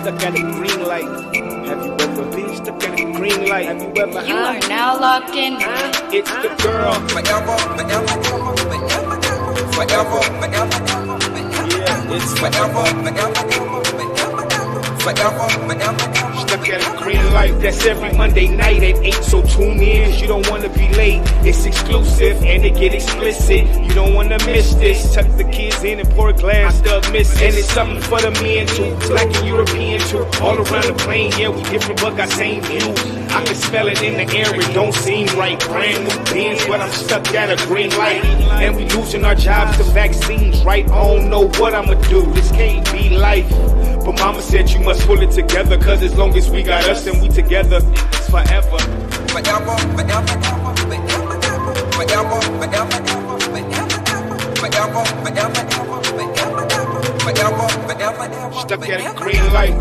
stuck at a green light? Have you ever been stuck at a green light? Have you ever? You are now locked in. It's the girl. Forever. Yeah, it's Forever. stuck at a green light. That's every Monday night at 8, so tune in. You don't want to be late. It's exclusive and it get explicit. You don't want to miss this. Tuck the kids in and pour a glass of miss. And it's something for the men too, black and European too. All around the plane, yeah, we different but got same views. I can smell it in the air, it don't seem right. Brand new Benz, but I'm stuck at a green light. And we losing our jobs to vaccines, right? I don't know what I'ma do. This can't be life. But mama said you must pull it together, cause as long as we got us and we together, it's forever. Stuck at a green light.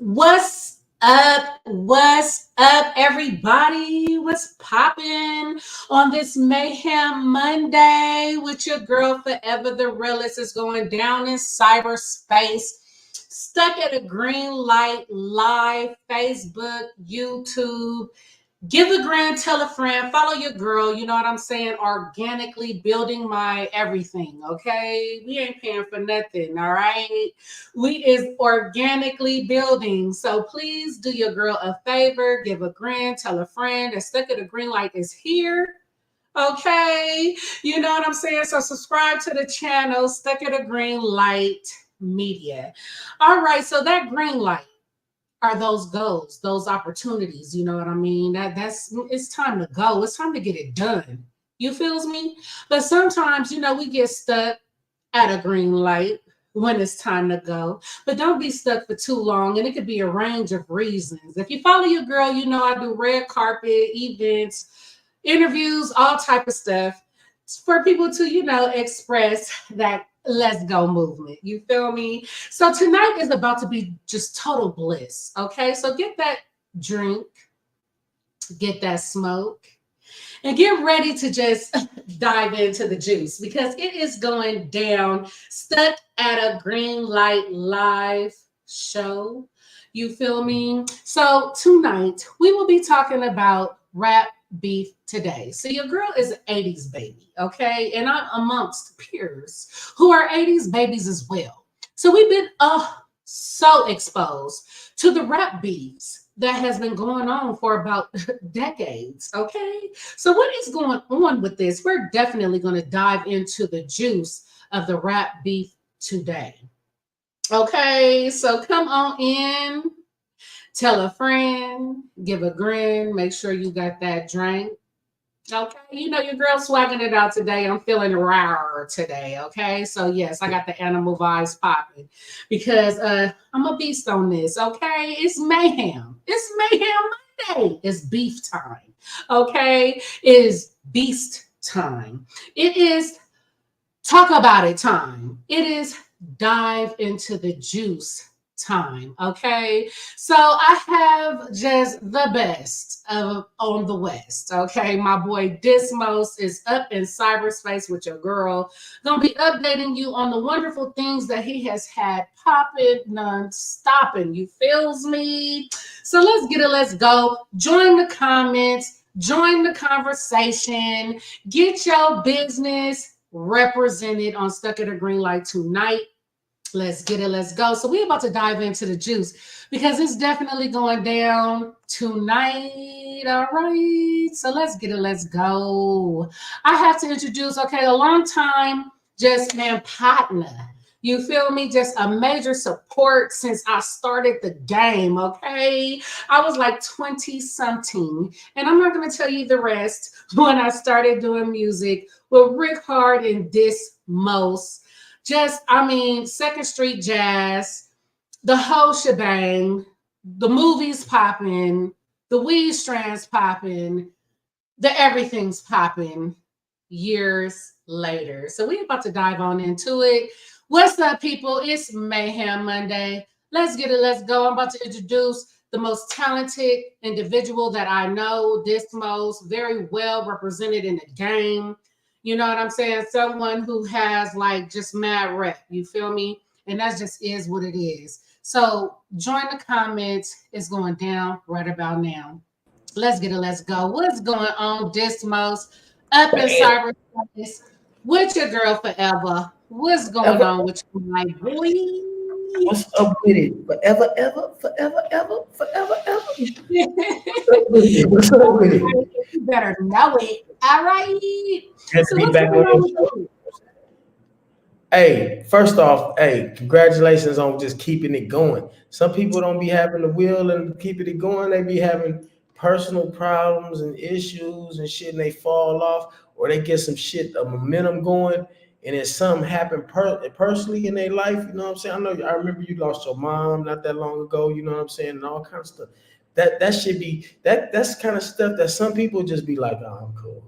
What's up? What's up, everybody? What's poppin' on this Mayhem Monday with your girl Forever the Realist is going down in cyberspace, stuck at a green light, live, Facebook, YouTube. Give a grand, tell a friend, follow your girl, you know what I'm saying? Organically building my everything, okay? We ain't paying for nothing, all right? We is organically building. So please do your girl a favor, give a grand, tell a friend that Stuck at a Green Light is here, okay? You know what I'm saying? So subscribe to the channel, Stuck at a Green Light Media. All right, so that green light are those goals, those opportunities, you know what I mean? That's it's time to go. It's time to get it done. You feels me? But sometimes, you know, we get stuck at a green light when it's time to go. But don't be stuck for too long. And it could be a range of reasons. If you follow your girl, you know I do red carpet, events, interviews, all type of stuff for people to, you know, express that let's go movement. You feel me? So tonight is about to be just total bliss. Okay. So get that drink, get that smoke, and get ready to just dive into the juice because it is going down. Stuck at a Green Light live show. You feel me? So tonight we will be talking about rap beef today. So your girl is an 80s baby, okay? And I'm amongst peers who are 80s babies as well. So we've been so exposed to the rap beefs that has been going on for about decades, okay? So what is going on with this? We're definitely going to dive into the juice of the rap beef today. Okay, so come on in. Tell a friend, give a grin, make sure you got that drink. Okay, you know your girl swagging it out today. I'm feeling rare today, okay? So yes, I got the animal vibes popping because I'm a beast on this, okay? It's mayhem. It's mayhem Monday. It's beef time, okay? It is beast time. It is talk about it time. It is dive into the juice time. Okay, so I have just the best on the West. Okay, my boy Dismost is up in cyberspace with your girl. Gonna be updating you on the wonderful things that he has had popping, non-stopping. You feels me? So let's get it. Let's go. Join the comments. Join the conversation. Get your business represented on Stuck at a Green Light tonight. Let's get it. Let's go. So we're about to dive into the juice because it's definitely going down tonight. All right. So let's get it. Let's go. I have to introduce, okay, a long time just man partner. You feel me? Just a major support since I started the game, okay? I was like 20-something, and I'm not going to tell you the rest when I started doing music with Rick Hard and Dismost. Just, I mean, Second Street Jazz, the whole shebang, the movies popping, the weed strands popping, the everything's popping. years later. So we're about to dive on into it. What's up, people? It's Mayhem Monday. Let's get it. Let's go. I'm about to introduce the most talented individual that I know, Dismost, very well represented in the game. You know what I'm saying? Someone who has like just mad rep. You feel me? And that just is what it is. So join the comments. It's going down right about now. Let's get it. Let's go. What's going on, Dismos? Up in Bam. cyberspace with your girl forever. What's going Ever, on with you, my boy? what's up with it? Forever, ever, forever, ever, forever, ever. You What's up with it? What's up with it? better know it. All right. Good to So be what's back going on on your with show. you? Hey, first off, hey, congratulations on just keeping it going. Some people don't be having the will and keeping it going. They be having personal problems and issues and shit, and they fall off, or they get some shit, a momentum going, and then something happened personally in their life. You know what I'm saying? I remember you lost your mom not that long ago. You know what I'm saying, and all kinds of stuff. That should be that's kind of stuff that some people just be like, oh, I'm cool.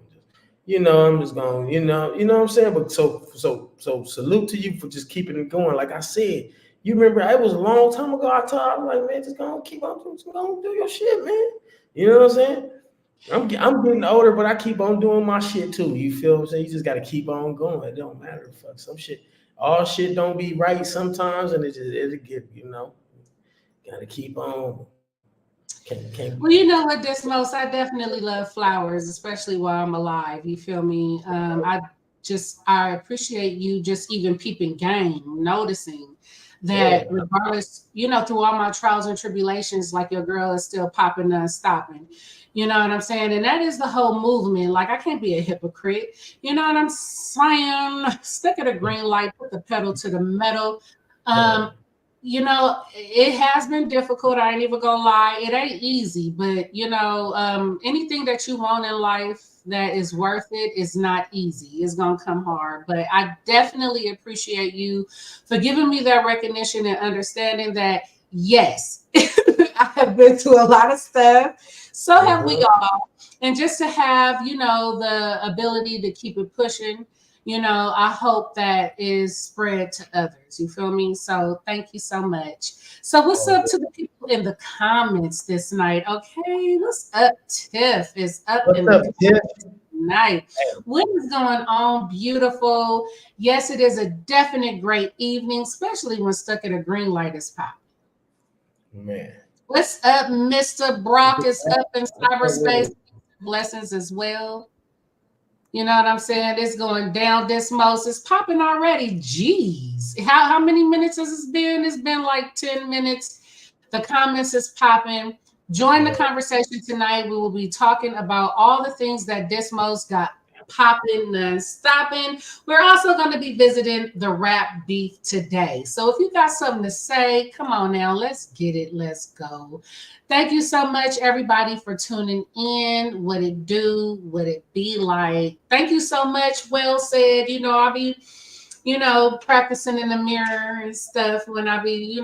I'm just going, what I'm saying? But so salute to you for just keeping it going. Like I said, you remember it was a long time ago. I was like, man, just gonna keep on, just gonna do your shit, man. You know what I'm saying? I'm getting older, but I keep on doing my shit too. You feel what I'm saying? You just gotta keep on going. It don't matter. Fuck some shit. All shit don't be right sometimes, and it'll get, gotta keep on. Can't Well, you know what, Dismos, I definitely love flowers, especially while I'm alive. You feel me? I appreciate you just even peeping game, noticing that yeah. regardless, through all my trials and tribulations, like your girl is still popping and stopping. You know what I'm saying? And that is the whole movement. Like I can't be a hypocrite. You know what I'm saying? Stick at a green light, put the pedal to the metal. Um, it has been difficult. I ain't even gonna lie. It ain't easy, but anything that you want in life that is worth it is not easy. It's gonna come hard. But I definitely appreciate you for giving me that recognition and understanding that yes, I have been through a lot of stuff. So have we Uh-huh. all. And just to have, the ability to keep it pushing, I hope that is spread to others. You feel me? So thank you so much. So what's Oh, up to the people in the comments this night? Okay, what's up? Tiff is up what's in the up, Jeff? comments tonight. What is going on? Beautiful. Yes, it is a definite great evening, especially when stuck at a green light is popping. Man. What's up, Mr. Brock is up in What's up with cyberspace. it? Blessings as well. You know what I'm saying? It's going down. Dismos is popping already. Jeez. How many minutes has this been? It's been like 10 minutes. The comments is popping. Join the Yeah. conversation tonight. We will be talking about all the things that Dismos got popping and stopping. We're also going to be visiting the rap beef today. So if you got something to say, come on now. Let's get it. Let's go. Thank you so much, everybody, for tuning in. What it do, what it be like. Thank you so much. Well said. I'll be, practicing in the mirror and stuff when I be,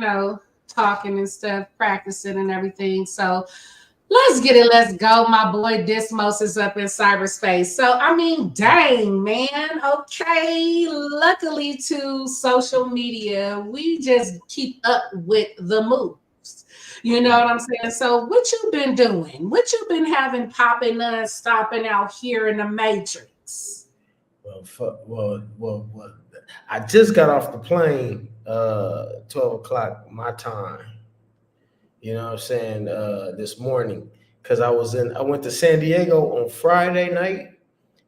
talking and stuff, practicing and everything. So let's get it. Let's go. My boy Dismos is up in cyberspace. So, dang, man. Okay. Luckily to social media, we just keep up with the moves. You know what I'm saying? So what you been doing? What you been having popping stopping out here in the matrix? Well, well. I just got off the plane, 12 o'clock my time. You know what I'm saying? This morning, because I went to San Diego on Friday night,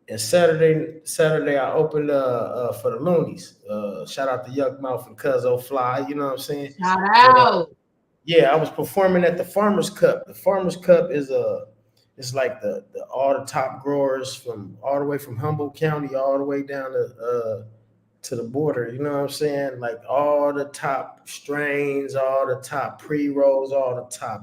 and Saturday I opened for the Loonies. Shout out to Yuck Mouth and Cuzzo Fly. You know what I'm saying? Shout But out. yeah, I was performing at the Farmers Cup. The Farmers Cup it's like the all the top growers from all the way from Humboldt County all the way down to the border. You know what I'm saying? Like all the top strains, all the top pre rolls, all the top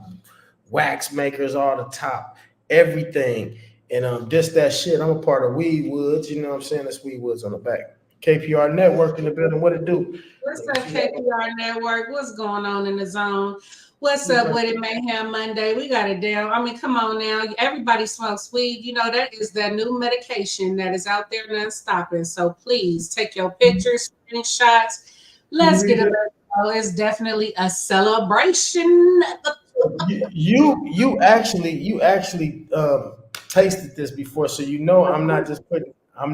wax makers, all the top everything. And just that shit. I'm a part of Weed Woods. You know what I'm saying? That's Weed Woods on the back. KPR Network in the building. What it do? What's up, KPR Network? What's going on in the zone? What's up with it, Mayhem Monday? We got it down. I mean, come on now. Everybody smokes weed. You know, that is that new medication that is out there not stopping. So please take your pictures, screenshots. Let's get it. It's definitely a celebration. You actually tasted this before, so you know I'm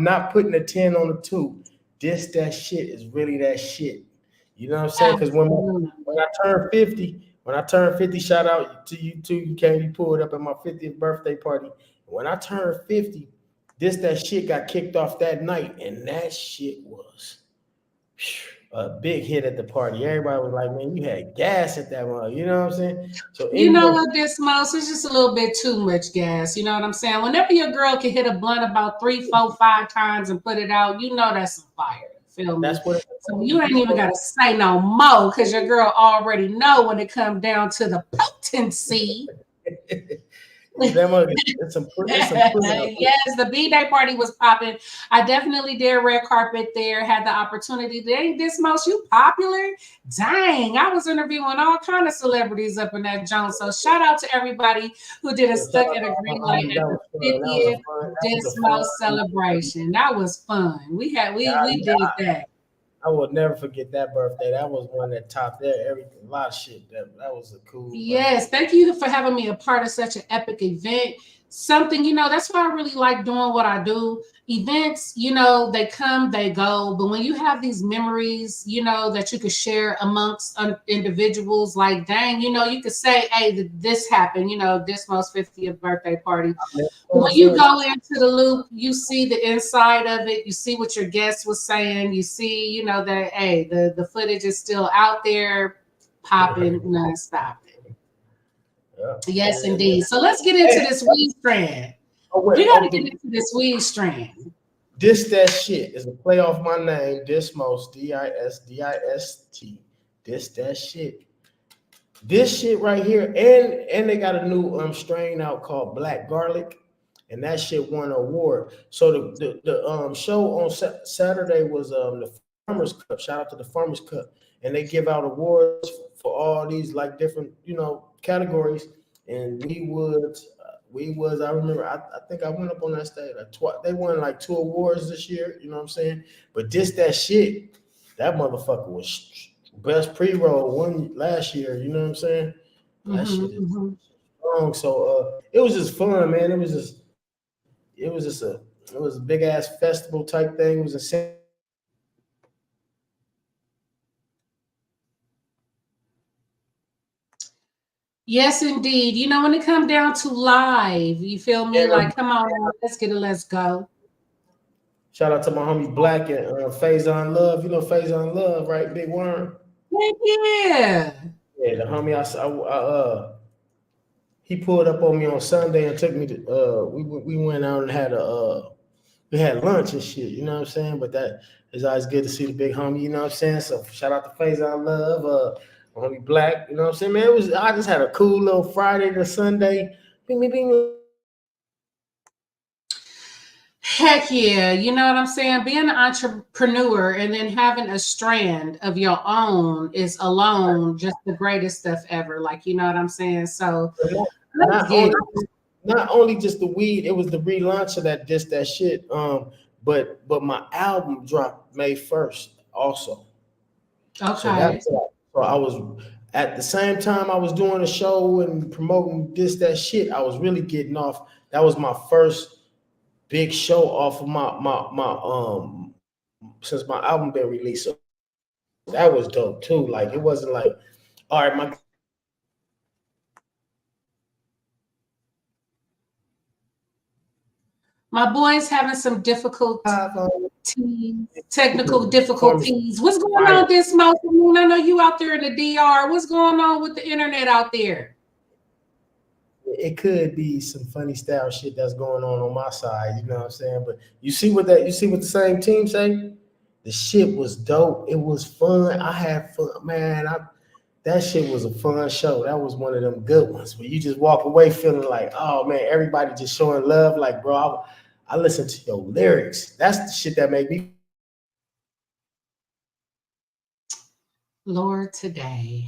not putting a 10 on a 2. That shit is really that shit. You know what I'm saying? Because when I turned 50, shout out to you too. You came, you pulled up at my 50th birthday party. When I turned 50, that shit got kicked off that night, and that shit was a big hit at the party. Everybody was like, man, you had gas at that one. You know what I'm saying? So you know what, Dismost, it's just a little bit too much gas. You know what I'm saying? Whenever your girl can hit a blunt about 3, 4, 5 times and put it out, you know that's some fire. Feel me? So you ain't even gotta say no more because your girl already know when it comes down to the potency. Yes, the B-Day party was popping. I definitely did red carpet there, had the opportunity. Dang, Dismost, you popular? Dang, I was interviewing all kind of celebrities up in that joint. So shout out to everybody who did a stuck at a green light at the 50th Dismost celebration. That was fun. We did that. I will never forget that birthday. That was one that topped there. Everything, a lot of shit. That was a cool. Yes, thank you for having me a part of such an epic event. Something, you know, that's why I really like doing what I do. Events, you know, they come, they go. But when you have these memories, you know, that you could share amongst individuals, like, dang, you know, you could say, hey, this happened, you know, Dismost 50th birthday party. When you go into the loop, you see the inside of it. You see what your guest was saying. You see, you know, that, hey, the footage is still out there, popping nonstop. Yes, indeed. So let's get into this weed strand. We got to get into this weed strand. That shit is a play off my name, Dismost, Disdist. That shit. This shit right here, and they got a new strain out called Black Garlic, and that shit won an award. So the show on Saturday was the Farmers Cup. Shout out to the Farmers Cup, and they give out awards for all these like different categories. And we was. I remember. I think I went up on that stage. They won like 2 awards this year. You know what I'm saying? But that shit, that motherfucker was best pre-roll one last year. You know what I'm saying? That shit is strong. So it was just fun, man. It was a big ass festival type thing. It was a Yes, indeed. You know, when it comes down to live, you feel me? Like, come on, let's get it, let's go. Shout out to my homie Black and Faison Love. You know Faison Love, right? Big Worm. Yeah. Yeah, the homie he pulled up on me on Sunday and took me to we went out and had we had lunch and shit, you know what I'm saying? But that is always good to see the big homie, you know what I'm saying? So shout out to Faison Love, my homie Black, you know what I'm saying? Man, I just had a cool little Friday to Sunday. Bing. Heck yeah, you know what I'm saying? Being an entrepreneur and then having a strand of your own is alone just the greatest stuff ever. Like, you know what I'm saying? So not only just the weed, it was the relaunch of that shit. But my album dropped May 1st also. Okay. So I was at the same time I was doing a show and promoting that shit. I was really getting off. That was my first big show off of my since my album been released. So that was dope too. Like it wasn't like, all right, my boy's having some technical difficulties. What's going on, Dismost? I know you out there in the DR. What's going on with the internet out there? It could be some funny style shit that's going on my side, you know what I'm saying? But you see what the same team say? The shit was dope. It was fun. I had fun, man. That shit was a fun show. That was one of them good ones where you just walk away feeling like, oh man, everybody just showing love. Like, bro, I listen to your lyrics. That's the shit that made me. Lord, today.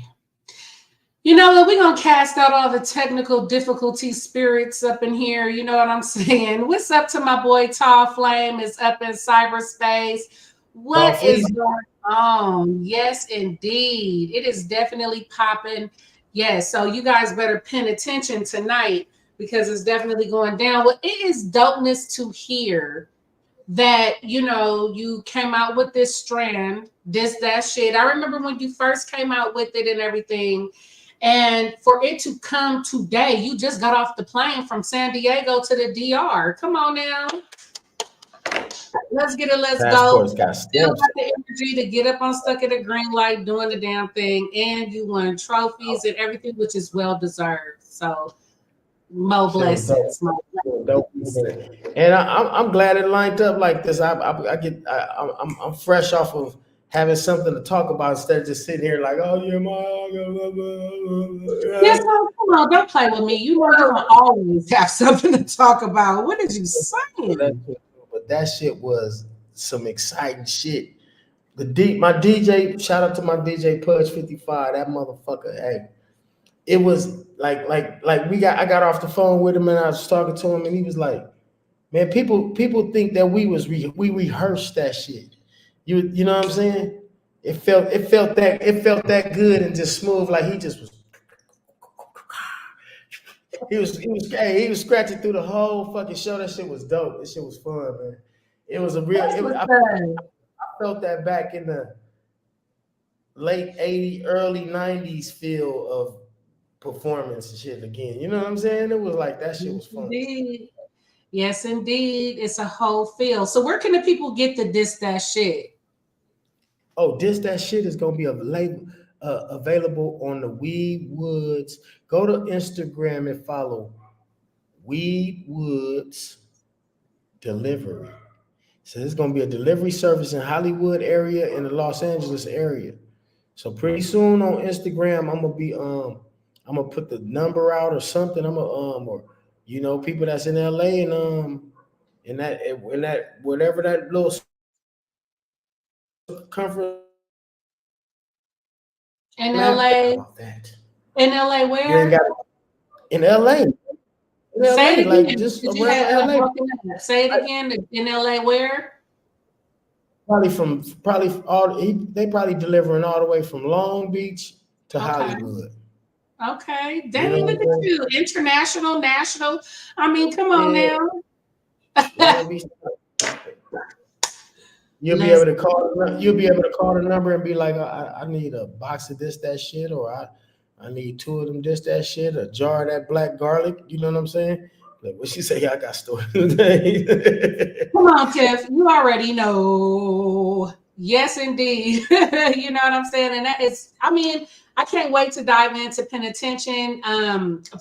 You know that we're gonna cast out all the technical difficulty spirits up in here. You know what I'm saying? What's up to my boy Tall Flame is up in cyberspace. Tall What is Fleas. going on? Yes, indeed. It is definitely popping. Yes, so you guys better pay attention tonight because it's definitely going down. Well, it is dopeness to hear that you came out with this strand, that shit. I remember when you first came out with it and everything, and for it to come today, you just got off the plane from San Diego to the DR. Come on now, let's get it, let's go. Passports got Still stamps. got the energy to get up on Stuck at a Green Light doing the damn thing, and you won trophies and everything, which is well deserved. So more Shit was dope. blessings, more Dope. blessings. And I'm glad it lined up like this. I'm fresh off of having something to talk about instead of just sitting here like, oh yeah, Yes, no, come on, don't play with me. You know you're gonna always have something to talk about. What did you saying? but that shit was some exciting shit. My DJ, shout out to my DJ Pudge 55, that motherfucker. Hey, it was like I got off the phone with him and I was talking to him and he was like, man, people think that we rehearsed that shit. You know what I'm saying? It felt that good and just smooth, like he was scratching through the whole fucking show. That shit was dope. That shit was fun, man. It was a real. That's what's I good. felt that back in the late '80s, early '90s feel of performance and shit again. You know what I'm saying? It was like that shit was fun. Indeed. Yes, indeed. It's a whole feel. So where can the people get the this that shit? Oh, that shit is gonna be available on the Weed Woods. Go to Instagram and follow Weed Woods Delivery. So there's gonna be a delivery service in Hollywood area and the Los Angeles area. So pretty soon on Instagram, I'm gonna put the number out or something. I'm gonna or people that's in LA and in that whatever that little conference. In How LA? about that? In LA You ain't where? got in LA. In Say LA, it like again. just Did you around have LA. say it again? In LA where? Probably they probably delivering all the way from Long Beach to Okay. Hollywood. Okay. You know Dang, what look I'm at saying? you. International, national. I mean, come on Yeah, now. Long Beach. You'll be Let's able to call. You'll be able to call the number and be like, I need a box of this, that shit, or I need two of them, this, that shit, a jar of that black garlic. You know what I'm saying? Like what she say, yeah, I got stored today. come on, Tiff. You already know. Yes, indeed. You know what I'm saying? And that is, I mean, I can't wait to dive into penitentiary.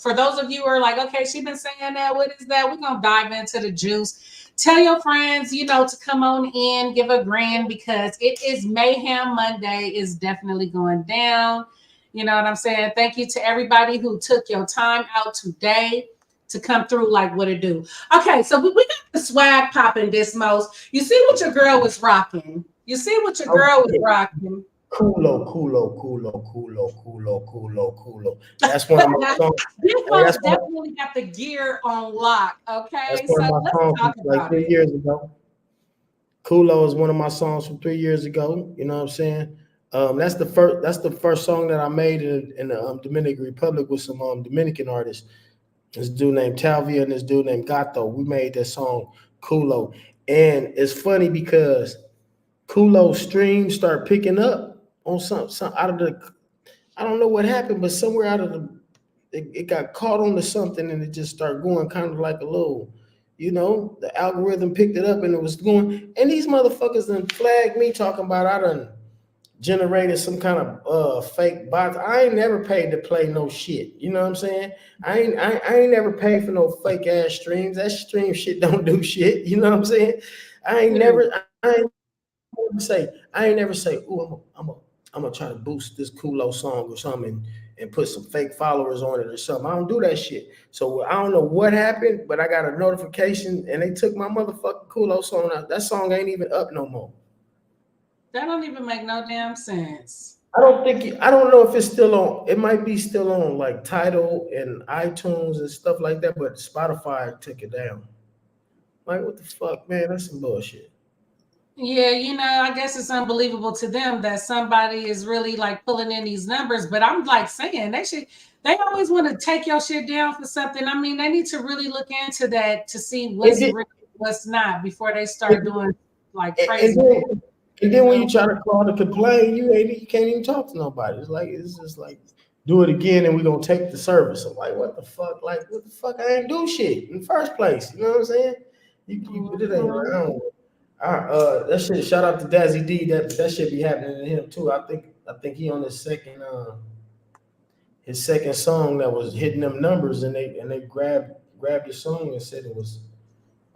For those of you who are like, okay, she's been saying that. What is that? We're gonna dive into the juice. Tell your friends, to come on in, give a grin because it is Mayhem Monday is definitely going down. You know what I'm saying? Thank you to everybody who took your time out today to come through like what it do. Okay, so we got the swag popping Dismost. You see what your girl was rocking. You see what your girl was Okay. rocking. Culo. That's one of my songs. That's Dismost one, definitely got the gear on lock. that's Okay, one so of my let's songs talk from like about 3 years ago. Kulo is one of my songs from 3 years ago. You know what I'm saying? That's the first song that I made in the Dominican Republic with some Dominican artists. This dude named Talvia and this dude named Gato. We made that song Kulo. And it's funny because Kulo streams start picking up on some out of the I don't know what happened, but somewhere out of it got caught onto something and it just started going kind of like a little, the algorithm picked it up and it was going. And these motherfuckers done flagged me talking about I done generated some kind of fake bots. I ain't never paid to play no shit. You know what I'm saying? I ain't never paid for no fake ass streams. That stream shit don't do shit. You know what I'm saying? I ain't it. never I ain't never say, ooh, I'm gonna try to boost this Kulo song or something and put some fake followers on it or something. I don't do that shit. So I don't know what happened, but I got a notification and they took my motherfucking Kulo song out. That song ain't even up no more. That don't even make no damn sense. I don't know if it's still on. It might be still on like Tidal and iTunes and stuff like that, but Spotify took it down. Like, what the fuck, man? That's some bullshit. Yeah, I guess it's unbelievable to them that somebody is really like pulling in these numbers. But I'm like saying they always want to take your shit down for something. I mean, they need to really look into that to see And what's then, real, what's not before they start doing like and crazy then, things, and you then when know? you try to call to complain, you can't even talk to nobody. It's just like do it again and we're gonna take the service. I'm like, what the fuck? Like, what the fuck? I ain't do shit in the first place. You know what I'm saying? But it ain't Mhm. around. That shit. Shout out to Dazzy D. That shit be happening to him too. I think he on his second song that was hitting them numbers, and they grabbed the song and said it was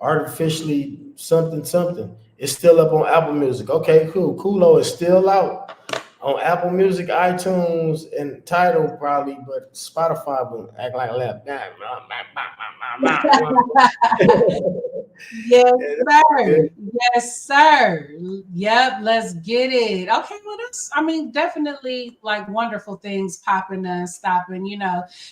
artificially something something. It's still up on Apple Music. Okay, cool. Kulo is still out on Apple Music, iTunes, and Tidal probably, but Spotify will act like that. Yes, Yeah, sir. Yes, sir. Yep, let's get it. Okay, well, I mean, definitely like wonderful things popping and stopping.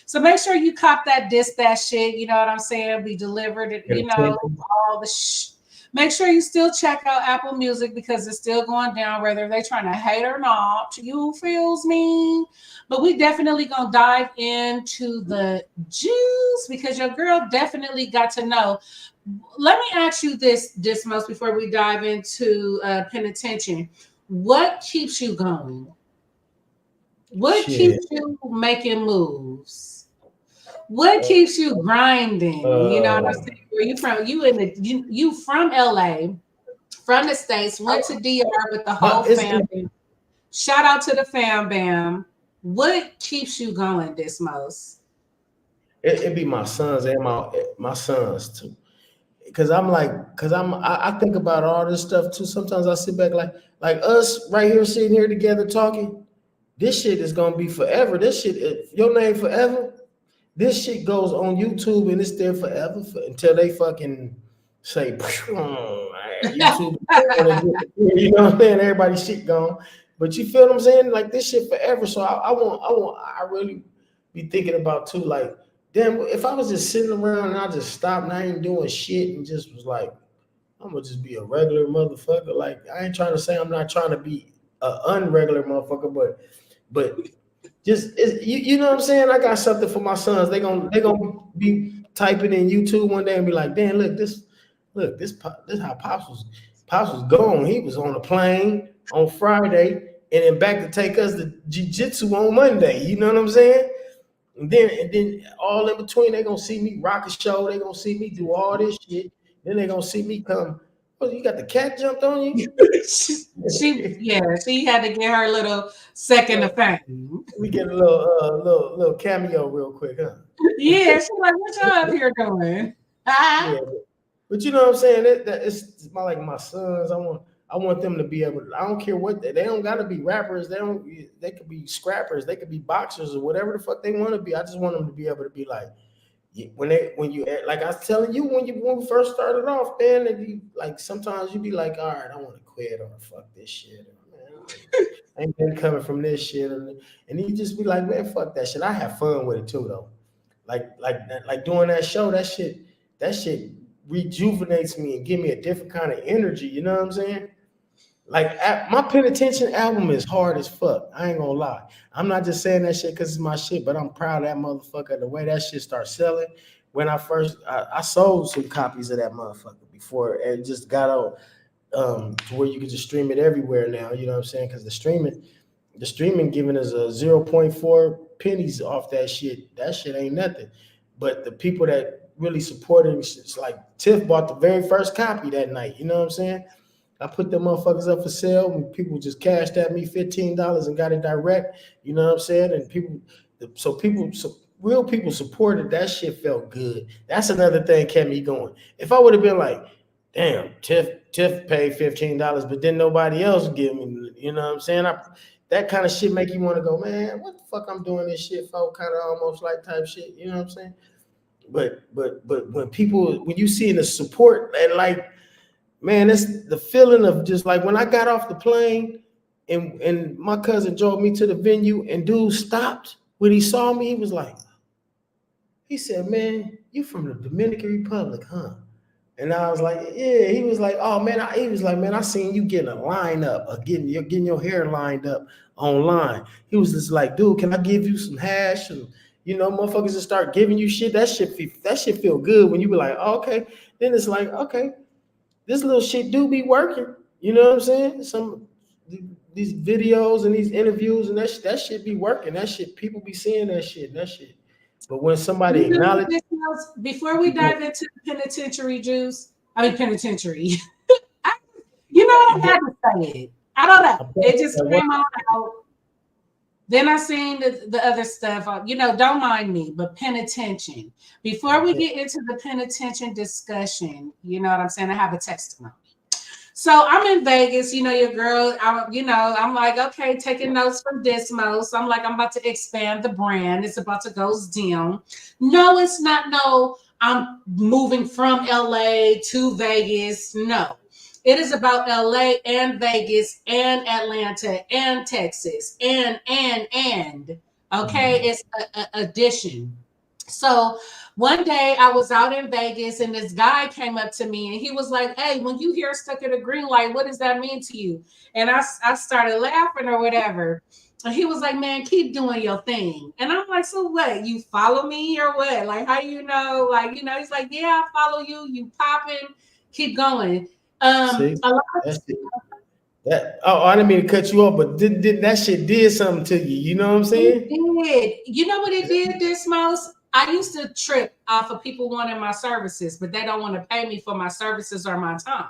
So make sure you cop that shit, you know what I'm saying? Be delivered, all the Make sure you still check out Apple Music because it's still going down, whether they're trying to hate or not. You feels me? But we definitely gonna dive into the juice because your girl definitely got to know. Let me ask you this, Dismost, before we dive into penitentiary. What keeps you going? What shit. keeps you making moves? What keeps you grinding? You know what I'm Uh, saying? Where you from? You from LA, from the States, went to DR with the whole but fam. Shout out to the fam bam. What keeps you going, Dismost? it be my sons and my sons too. Cause I think about all this stuff too. Sometimes I sit back like us right here sitting here together talking. This shit is gonna be forever. This shit, your name forever. This shit goes on YouTube and it's there forever until they fucking say YouTube. You know what I'm saying? Everybody's shit gone. But you feel what I'm saying? Like this shit forever. So I really be thinking about too. Like, damn, if I was just sitting around and I just stopped and I ain't doing shit and just was like, I'm gonna just be a regular motherfucker. Like, I ain't trying to say I'm not trying to be an unregular motherfucker, but just you know what I'm saying? I got something for my sons. They gonna be typing in YouTube one day and be like, "Damn, this how Pops was gone. He was on a plane on Friday and then back to take us to jiu-jitsu on Monday." You know what I'm saying? And then all in between, they gonna see me rock a show. They gonna see me do all this shit. Then they gonna see me come. Oh, you got the cat jumped on you? she had to get her little second of fame. We get a little cameo real quick, huh? Yeah, she's like, what y'all up here doing? Yeah, but you know what I'm saying? It's my sons. I want them to be able to. I don't care what they don't got to be rappers. They could be scrappers. They could be boxers or whatever the fuck they want to be. I just want them to be able to be like when you like I was telling you when we first started off, man. That you like sometimes you be like, all right, I want to quit or fuck this shit. Or, man, I ain't been coming from this shit, and you just be like, man, fuck that shit. I have fun with it too, though. Like doing that show, that shit rejuvenates me and give me a different kind of energy. You know what I'm saying? Like my penitentiary album is hard as fuck. I ain't gonna lie. I'm not just saying that shit because it's my shit, but I'm proud of that motherfucker. The way that shit started selling. When I sold some copies of that motherfucker before it just got out to where you can just stream it everywhere now. You know what I'm saying? Because the streaming giving us a 0.4 pennies off that shit. That shit ain't nothing. But the people that really supported it's like Tiff bought the very first copy that night. You know what I'm saying? I put them motherfuckers up for sale and people just cashed at me $15 and got it direct. You know what I'm saying? And real people supported that shit felt good. That's another thing kept me going. If I would have been like, damn, Tiff paid $15, but then nobody else give me, you know what I'm saying? That kind of shit make you want to go, man, what the fuck I'm doing this shit for? Kind of almost like type shit, you know what I'm saying? But when you see the support and like, man, it's the feeling of just like when I got off the plane And my cousin drove me to the venue, and dude stopped when he saw me. He was like, he said, "Man, you from the Dominican Republic, huh?" And I was like, "Yeah." He was like, "Oh man," he was like, "Man, I seen you getting a lineup, or getting your hair lined up online." He was just like, "Dude, can I give you some hash?" And motherfuckers just start giving you shit. That shit feel good when you be like, oh, "Okay." Then it's like, okay, this little shit do be working. You know what I'm saying? These videos and these interviews and that shit be working. That shit, people be seeing that shit. That shit. But when somebody You know what acknowledge, this was? Before we dive into the penitentiary juice, penitentiary. You know what? I had to say it. I don't know. It just came on out. Then I seen the other stuff. Don't mind me, but penitentiary. Before we get into the penitentiary discussion, you know what I'm saying? I have a testimony. So I'm in Vegas, your girl, I'm like, okay, taking notes from Dismost. I'm like, I'm about to expand the brand. It's about to go down. No, it's not. No, I'm moving from LA to Vegas. No, it is about LA and Vegas and Atlanta and Texas and. Okay, it's a addition. So one day I was out in Vegas and this guy came up to me and he was like, "Hey, when you hear stuck at a green light, what does that mean to you?" And I started laughing or whatever. And he was like, "Man, keep doing your thing." And I'm like, "So what? You follow me or what? Like, how you know?" Like, he's like, "Yeah, I follow you. You popping. Keep going." see, A lot of that's it. I didn't mean to cut you off, but did that shit did something to you? You know what I'm It saying? did. You know what it did, Dismost? I used to trip off of people wanting my services, but they don't want to pay me for my services or my time.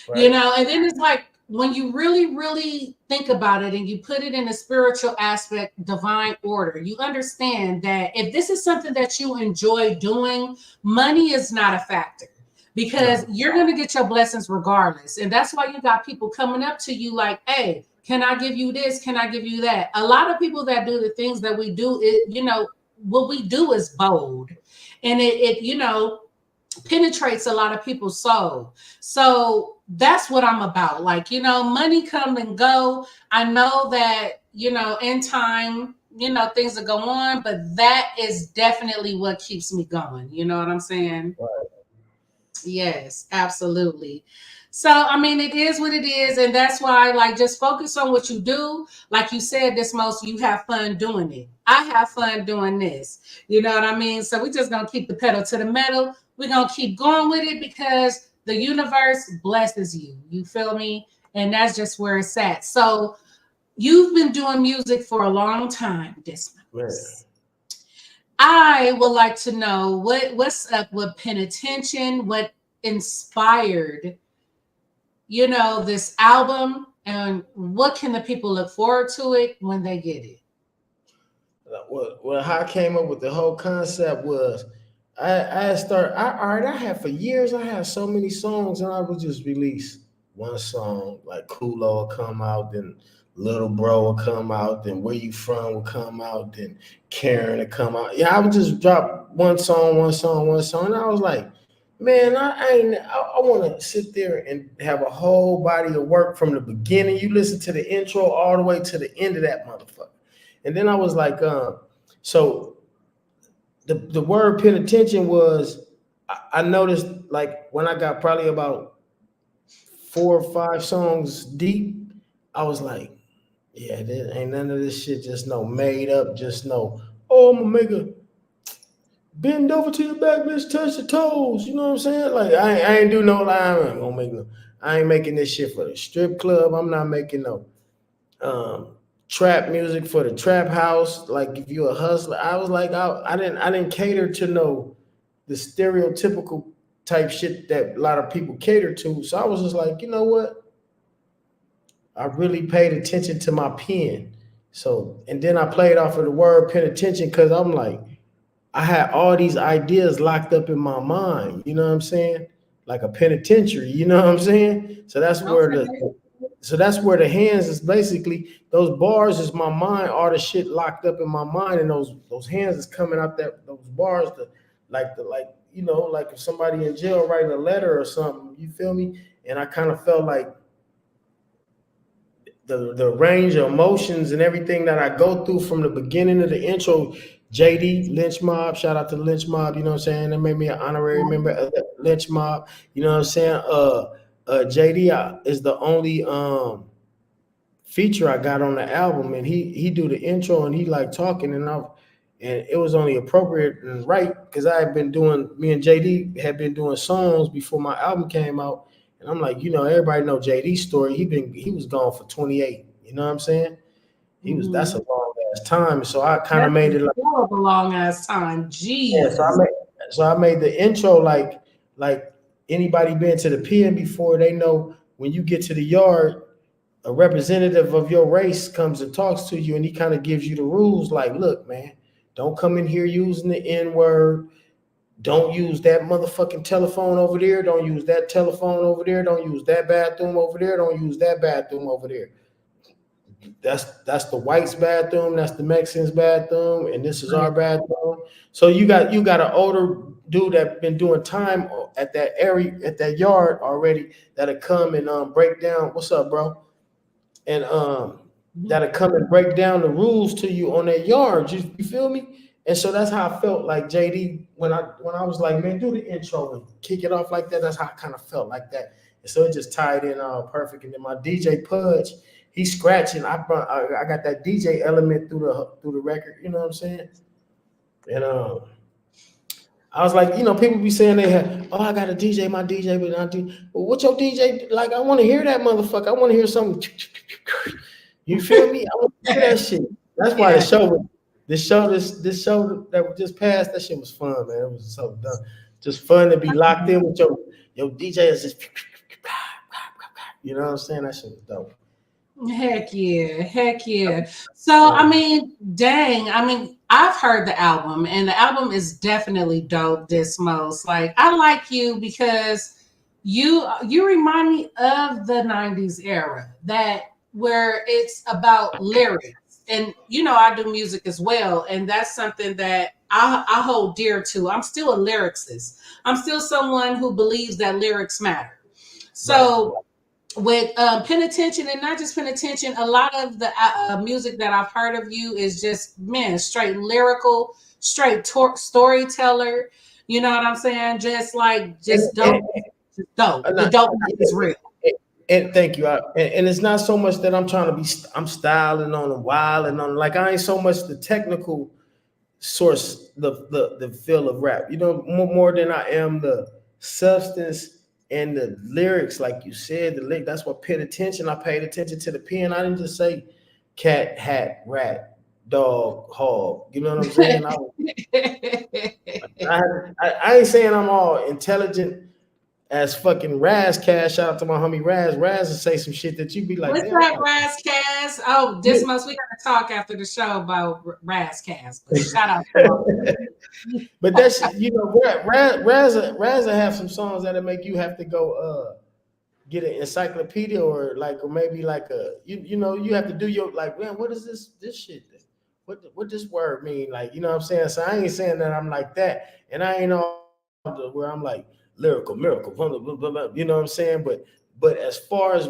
Right. And then it's like when you really, really think about it and you put it in a spiritual aspect, divine order, you understand that if this is something that you enjoy doing, money is not a factor because No. you're going to get your blessings regardless. And that's why you got people coming up to you like, "Hey, can I give you this? Can I give you that?" A lot of people that do the things that we do, what we do is bold and it penetrates a lot of people's soul. So that's what I'm about. Like, money come and go. I know that, in time, things will go on, but that is definitely what keeps me going. You know what I'm saying? Right. Yes, absolutely. So, I mean, it is what it is. And that's why, like, just focus on what you do. Like you said, you have fun doing it. I have fun doing this. You know what I mean? So, we're just going to keep the pedal to the metal. We're going to keep going with it because the universe blesses you. You feel me? And that's just where it's at. So, you've been doing music for a long time, Man. Dismost. I would like to know what's up with penitentiary, what inspired, this album, and what can the people look forward to it when they get it? Well, how I came up with the whole concept was I had for years, I had so many songs, and I would just release one song, like Kulo would come out, then Little Bro would come out, then Where You From would come out, then Karen would come out. Yeah, I would just drop one song, one song, one song. And I was like, man, I want to sit there and have a whole body of work from the beginning. You listen to the intro all the way to the end of that motherfucker. And then I was like, so the word penitentiary was, I noticed like when I got probably about 4 or 5 songs deep, I was like, yeah, there ain't none of this shit just no made up, just no, oh, I'm gonna make a bend over to your back, let's touch the toes. You know what I'm saying? Like I ain't do no lie. I ain't making this shit for the strip club. I'm not making no trap music for the trap house. Like if you're a hustler, I was like, I didn't cater to no the stereotypical type shit that a lot of people cater to. So I was just like, you know what? I really paid attention to my pen. So and then I played off of the word penitentiary because I'm like, I had all these ideas locked up in my mind. You know what I'm saying? Like a penitentiary. You know what I'm saying? Okay. So that's where the hands is basically those bars is my mind, all the shit locked up in my mind, and those hands is coming out those bars like if somebody in jail writing a letter or something, you feel me? And I kind of felt like the range of emotions and everything that I go through from the beginning of the intro. JD Lynch Mob, shout out to Lynch Mob. You know what I'm saying? That made me an honorary member of the Lynch Mob. You know what I'm saying? JD is the only feature I got on the album, and he do the intro and he like talking, and it was only appropriate and right because me and JD had been doing songs before my album came out, and I'm like, everybody know JD's story. He was gone for 28. You know what I'm saying? That's a long ass time. So I kind of made it like a long ass time. yeah. Jesus. So I made the intro like anybody been to the pen before, they know when you get to the yard, a representative of your race comes and talks to you, and he kind of gives you the rules like, look, man, don't come in here using the N-word. Don't use that motherfucking telephone over there. Don't use that telephone over there. Don't use that bathroom over there. Don't use that bathroom over there. That's the whites' bathroom. That's the Mexicans' bathroom, and this is our bathroom. So you got an older dude that been doing time at that area, at that yard already, that'll come and break down. What's up, bro? And that'll come and break down the rules to you on that yard. You feel me? And so that's how I felt like JD when I was like, man, do the intro and kick it off like that. That's how I kind of felt like that. And so it just tied in all perfect. And then my DJ Pudge, he's scratching. I got that DJ element through the record. You know what I'm saying? And I was like, people be saying they have, I got a DJ, my DJ, but not do. Well, what's your DJ? Like, I want to hear that motherfucker. I want to hear something. You feel me? I want to hear that shit. That's why this show that just passed, that shit was fun, man. It was so done. Just fun to be locked in with your DJ is just, you know what I'm saying? That shit was dope. Heck yeah. So, I mean, dang, I've heard the album, and the album is definitely dope, Dismost. Like, I like you because you remind me of the 90s era, that where it's about lyrics. And, I do music as well, and that's something that I hold dear to. I'm still a lyricist. I'm still someone who believes that lyrics matter. So, right. With Penitentian, and not just Penitentian, a lot of the music that I've heard of you is just, man, straight lyrical, straight storyteller. You know what I'm saying? Just dope. Dope. The dope is real. And thank you. And it's not so much that I'm trying to I'm styling on them, wilding on them. Like, I ain't so much the technical source, the feel of rap, more than I am the substance and the lyrics. Like you said, the lyric, that's what paid attention. I paid attention to the pen. I didn't just say cat, hat, rat, dog, hog. You know what I'm saying? I ain't saying I'm all intelligent as fucking Raz Cash. Shout out to my homie Raz. Raz will say some shit that you be like, what's that, Raz Cash? Oh, Dismost, we gotta talk after the show about Raz Cash. Shout out to him. But that's, Raz will have some songs that'll make you have to go get an encyclopedia or maybe like a you have to do your, like, man, what is this shit? What this word mean? Like, you know what I'm saying? So I ain't saying that I'm like that, and I ain't all where I'm like lyrical miracle, blah, blah, blah, blah, you know what I'm saying? But as far as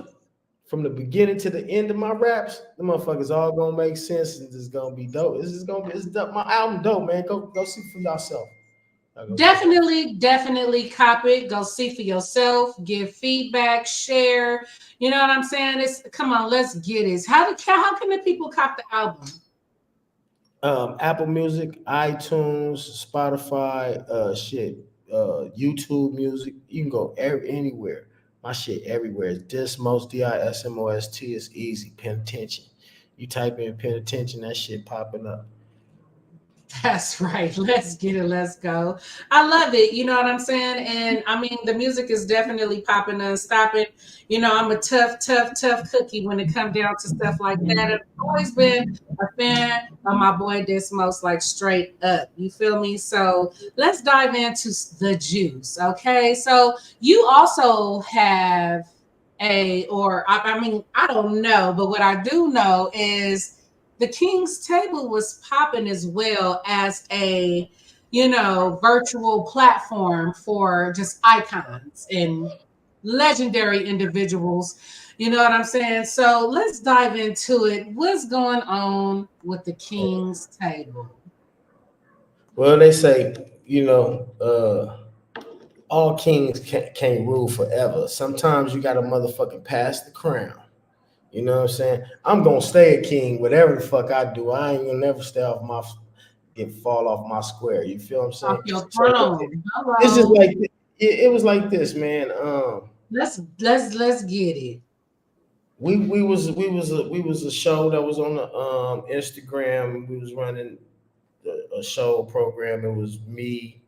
from the beginning to the end of my raps, the motherfuckers all gonna make sense, and it's gonna be dope. It's dope. My album dope, man. Go see for yourself. Definitely cop it. Go see for yourself. Give feedback. Share. You know what I'm saying? Come on, let's get it. How can the people cop the album? Apple Music, iTunes, Spotify, YouTube Music. You can go anywhere. My shit everywhere. It's Dismost, Dismost. It's easy. Penitentian. You type in Penitentian, that shit popping up. That's right. Let's get it. Let's go. I love it. You know what I'm saying? And I mean, the music is definitely popping and stopping. I'm a tough cookie when it comes down to stuff like that. I've always been a fan of my boy Dismost, like straight up. You feel me? So let's dive into the juice. Okay. So you also have I don't know, but what I do know is the King's Table was popping as well as a, virtual platform for just icons and legendary individuals. You know what I'm saying? So let's dive into it. What's going on with the King's Table? Well, they say, all kings can't rule forever. Sometimes you got to motherfucking pass the crown. You know what I'm saying? I'm gonna stay a king, whatever the fuck I do. I ain't gonna never stay off my get fall off my square. You feel what I'm Off saying? your So throne. it's just Hello. like it was like this, man. Let's get it. We was a show that was on the Instagram. We was running a show program. It was me,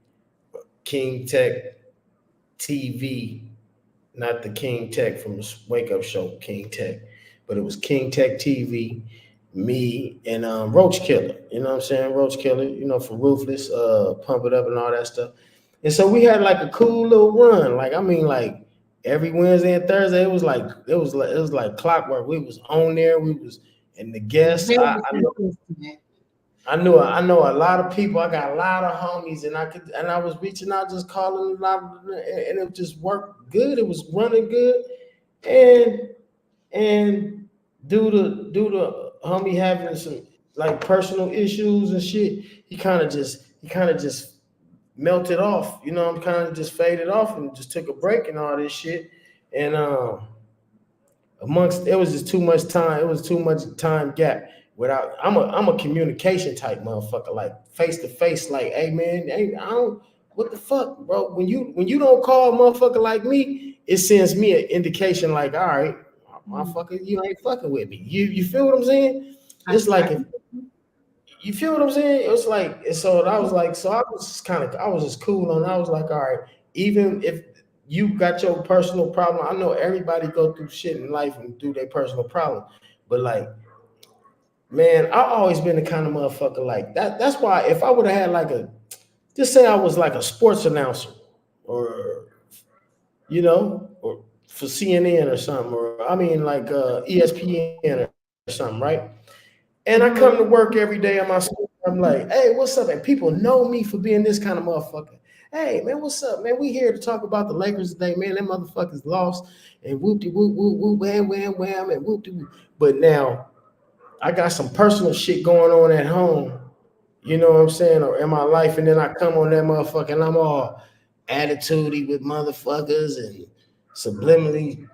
King Tech TV, not the King Tech from the Wake Up Show, King Tech, but it was King Tech TV, me and Roach Killer. You know what I'm saying? Roach Killer, for Ruthless, Pump It Up and all that stuff. And so we had like a cool little run. Like I mean, like every Wednesday and Thursday, it was like clockwork. We was on there. We was and the guests. Very I know consistent. I know a lot of people. I got a lot of homies, and I was reaching out, just calling a lot, and it just worked good. It was running good, and and due to homie having some like personal issues and shit, he kind of just melted off. I'm kind of just faded off and just took a break and all this shit, and amongst it was just too much time. It was too much time gap. Without I'm a communication type motherfucker, like face to face, like, hey man, hey, I don't what the fuck, bro. When you don't call a motherfucker like me, it sends me an indication like, all right, motherfucker, you ain't fucking with me. You feel what I'm saying? It's like if you feel what I'm saying? It was like, and so I was like, so I was just cool on. I was like, all right, even if you got your personal problem, I know everybody go through shit in life and through their personal problem, but like, man, I always been the kind of motherfucker like that. That's why if I would have had like just say I was like a sports announcer, or or for CNN or something, or I mean like ESPN or something, right? And I come to work Mhm. every day at my school. I'm like, hey, what's up? And people know me for being this kind of motherfucker. Hey, man, what's up, man? We here to talk about the Lakers today, man. Them motherfuckers lost, and whoop de whoop whoop whoop wham wham wham and whoop de whoop. But now I got some personal shit going on at home, you know what I'm saying, or in my life, and then I come on that motherfucker and I'm all attitudey with motherfuckers and subliminally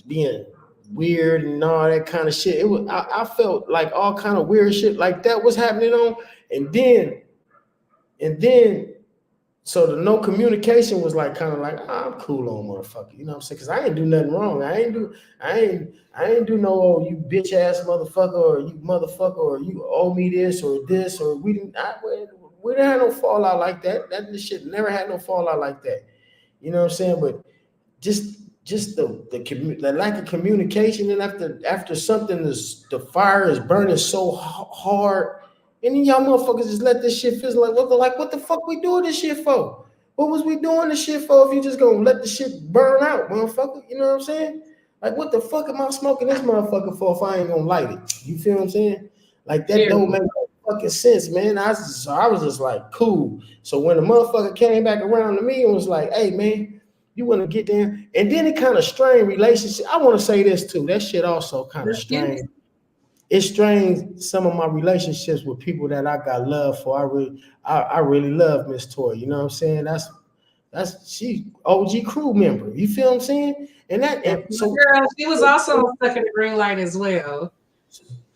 being weird and all that kind of shit. I felt like all kind of weird shit like that was happening on, and then so the no communication was like kind of like, I'm cool on motherfucker, you know what I'm saying? Because I ain't do nothing wrong. I ain't do no, oh, you bitch ass motherfucker, or you motherfucker, or you owe me this, or we didn't have no fallout like that. That shit never had no fallout like that. You know what I'm saying? But just the lack of communication, and after something is the fire is burning so hard, and then y'all motherfuckers just let this shit fizzle. What the fuck we doing this shit for? What was we doing this shit for if you just gonna let the shit burn out, motherfucker? You know what I'm saying? Like, what the fuck am I smoking this motherfucker for if I ain't gonna light it? You feel what I'm saying? Like, that don't Period. make no fucking sense, man. I was just like, cool. So when the motherfucker came back around to me and was like, hey man, you want to get there? And then it kind of strained relationship. I want to say this too. That shit also kind of Let's get it. strained. It strained some of my relationships with people that I got love for. I really love Miss Toy. You know what I'm saying? That's she OG crew member. You feel what I'm saying? And that That's and my so girl. She was also stuck in the green light as well.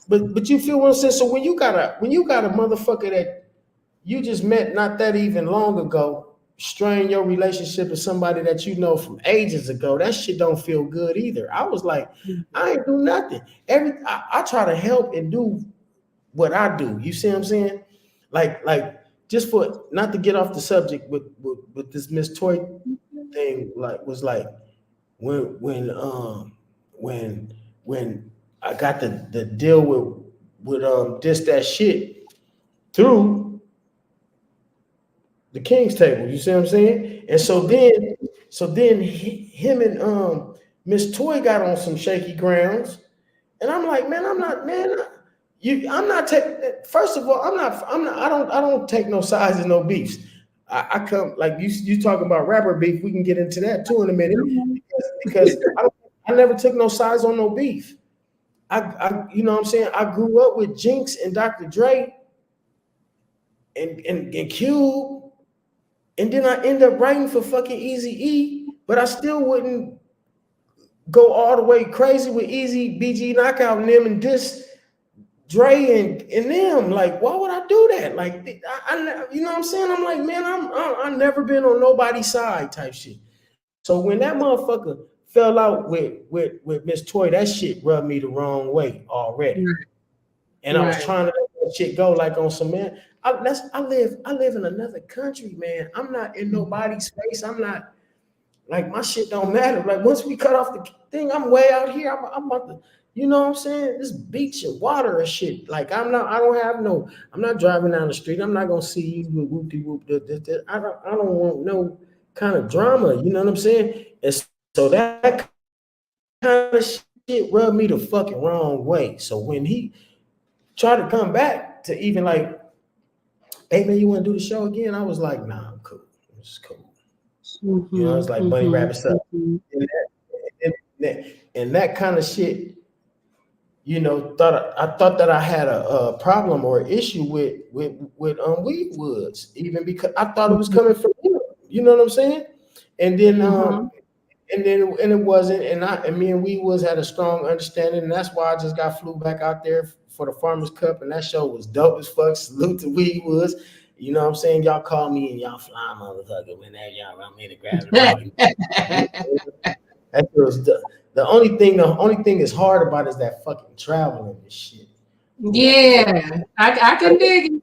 but you feel what I'm saying? So when you got a motherfucker that you just met not that even long ago, strain your relationship with somebody that you know from ages ago, that shit don't feel good either. I was like, I ain't do nothing. I try to help and do what I do. You see what I'm saying? Like just for not to get off the subject with this Miss Toy thing, like was like when when um when when I got the deal with this that shit through the King's Table. You see what I'm saying? And so then him and Miss Toy got on some shaky grounds, and I'm like, man, I'm not, man. I'm not taking. First of all, I'm not. I don't take no sides and no beefs. I come like you talking about rapper beef. We can get into that too in a minute, Mhm. because I never took no sides on no beef. You know what I'm saying? I grew up with Jinx and Dr. Dre and Cube, and then I end up writing for fucking Eazy-E, but I still wouldn't go all the way crazy with Easy, BG Knockout and them and diss Dre and them. Like, why would I do that? Like, you know what I'm saying? I'm like, man, I've never been on nobody's side type shit. So when that motherfucker fell out with Miss Toy, that shit rubbed me the wrong way already. Right. And I was trying to let that shit go like on some man. I live in another country, man. I'm not in nobody's face. I'm not like my shit don't matter. Like once we cut off the thing, I'm way out here. I'm about to, you know what I'm saying? This beach and water and shit. Like I'm not driving down the street. I'm not gonna see you with whoop-de-whoop. I don't want no kind of drama. You know what I'm saying? And so that kind of shit rubbed me the fucking wrong way. So when he tried to come back to even like, hey man, you want to do the show again? I was like, nah, I'm cool. It's cool. Mm-hmm, You know, it's like Bunny Rabbit stuff. And that kind of shit, you know, I thought that I had a problem or issue with Weed Woods, even because I thought it was coming from him. You know what I'm saying? And then and it wasn't, and me and Weed Woods had a strong understanding, and that's why I just got flew back out there for the Farmers Cup, and that show was dope as fuck. Salute to Weed Woods. You know what I'm saying? Y'all call me and y'all fly motherfucker whenever y'all want me to grab it. That was the only thing that's hard about is that fucking traveling and shit. Yeah, I can dig it.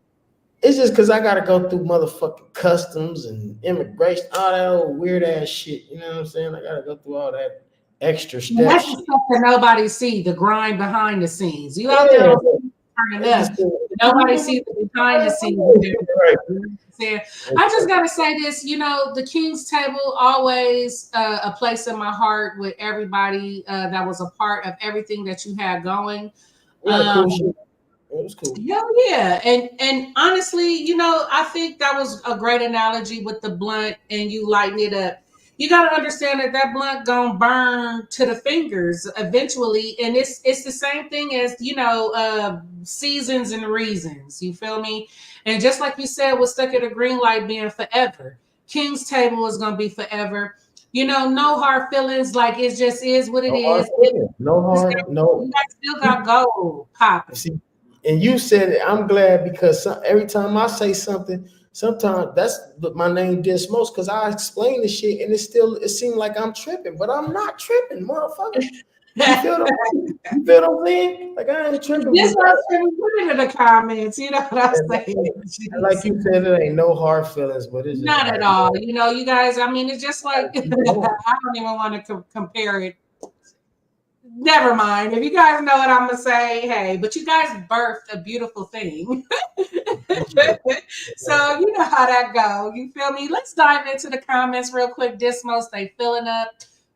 It's just because I gotta go through motherfucking customs and immigration, all that old weird ass shit. You know what I'm saying? I gotta go through all that extra stuff. That's the stuff that nobody see, the grind behind the scenes. You out there turning up. Nobody sees the behind the scenes. Right. I just gotta say this, you know, the King's Table always a place in my heart with everybody that was a part of everything that you had going. Cool shit. It was cool. Hell yeah. And honestly, you know, I think that was a great analogy with the blunt and you lighten it up. You got to understand that blunt gonna burn to the fingers eventually, and it's the same thing as, you know, seasons and reasons. You feel me? And just like you said, with Stuck at a Green Light being forever, King's Table is gonna be forever. You know, no hard feelings. Like it just is what it is. No. You guys still got gold popping. See, and you said it. I'm glad because every time I say something. Sometimes that's my name Dismost because I explain the shit and it seems like I'm tripping, but I'm not tripping, motherfucker. You feel what I'm saying? Like I ain't tripping. This was put it in the comments. You know what I'm saying? Like you said, it ain't no hard feelings, but it's just not at all. You know, you guys. I mean, it's just like I don't even want to compare it. Never mind. If you guys know what I'm gonna say, hey, but you guys birthed a beautiful thing. So you know how that go. You feel me? Let's dive into the comments real quick. Dismost, they filling up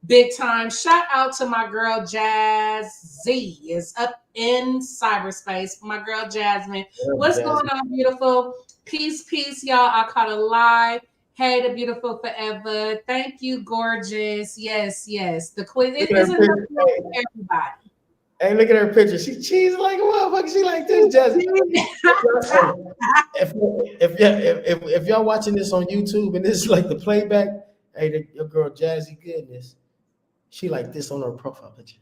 big time. Shout out to my girl Jazz Z is up in cyberspace. My girl Jasmine. What's going on, beautiful? Peace, y'all. I caught a live. Hey, the beautiful forever. Thank you, gorgeous. Yes. The queen. It isn't for everybody. Hey, look at her picture. She cheesy like a motherfucker. She like this, Jasmine. if y'all watching this on YouTube and this is like the playback, hey, your girl Jazzy Goodness, she like this on her profile picture.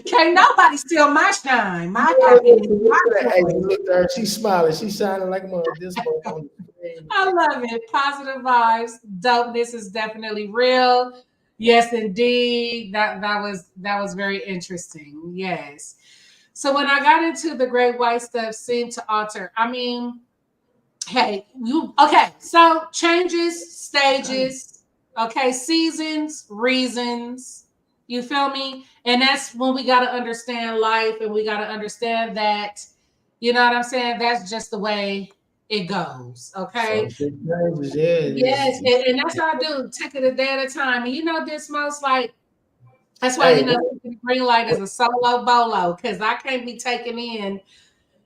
Can't nobody steal my shine. Hey, look at her. She's smiling. She's shining like a motherfucker on the screen. I love it. Positive vibes. Dopeness is definitely real. Yes, indeed. That was very interesting. Yes. So when I got into the great white stuff seemed to alter. I mean, hey, so changes, stages, okay, seasons, reasons. You feel me? And that's when we got to understand life and we got to understand that, you know what I'm saying? That's just the way it goes. Okay. Yes. And that's how I do. Take it a day at a time. And you know, Dismost, like, that's why, you know, Green Light is a solo bolo because I can't be taken in.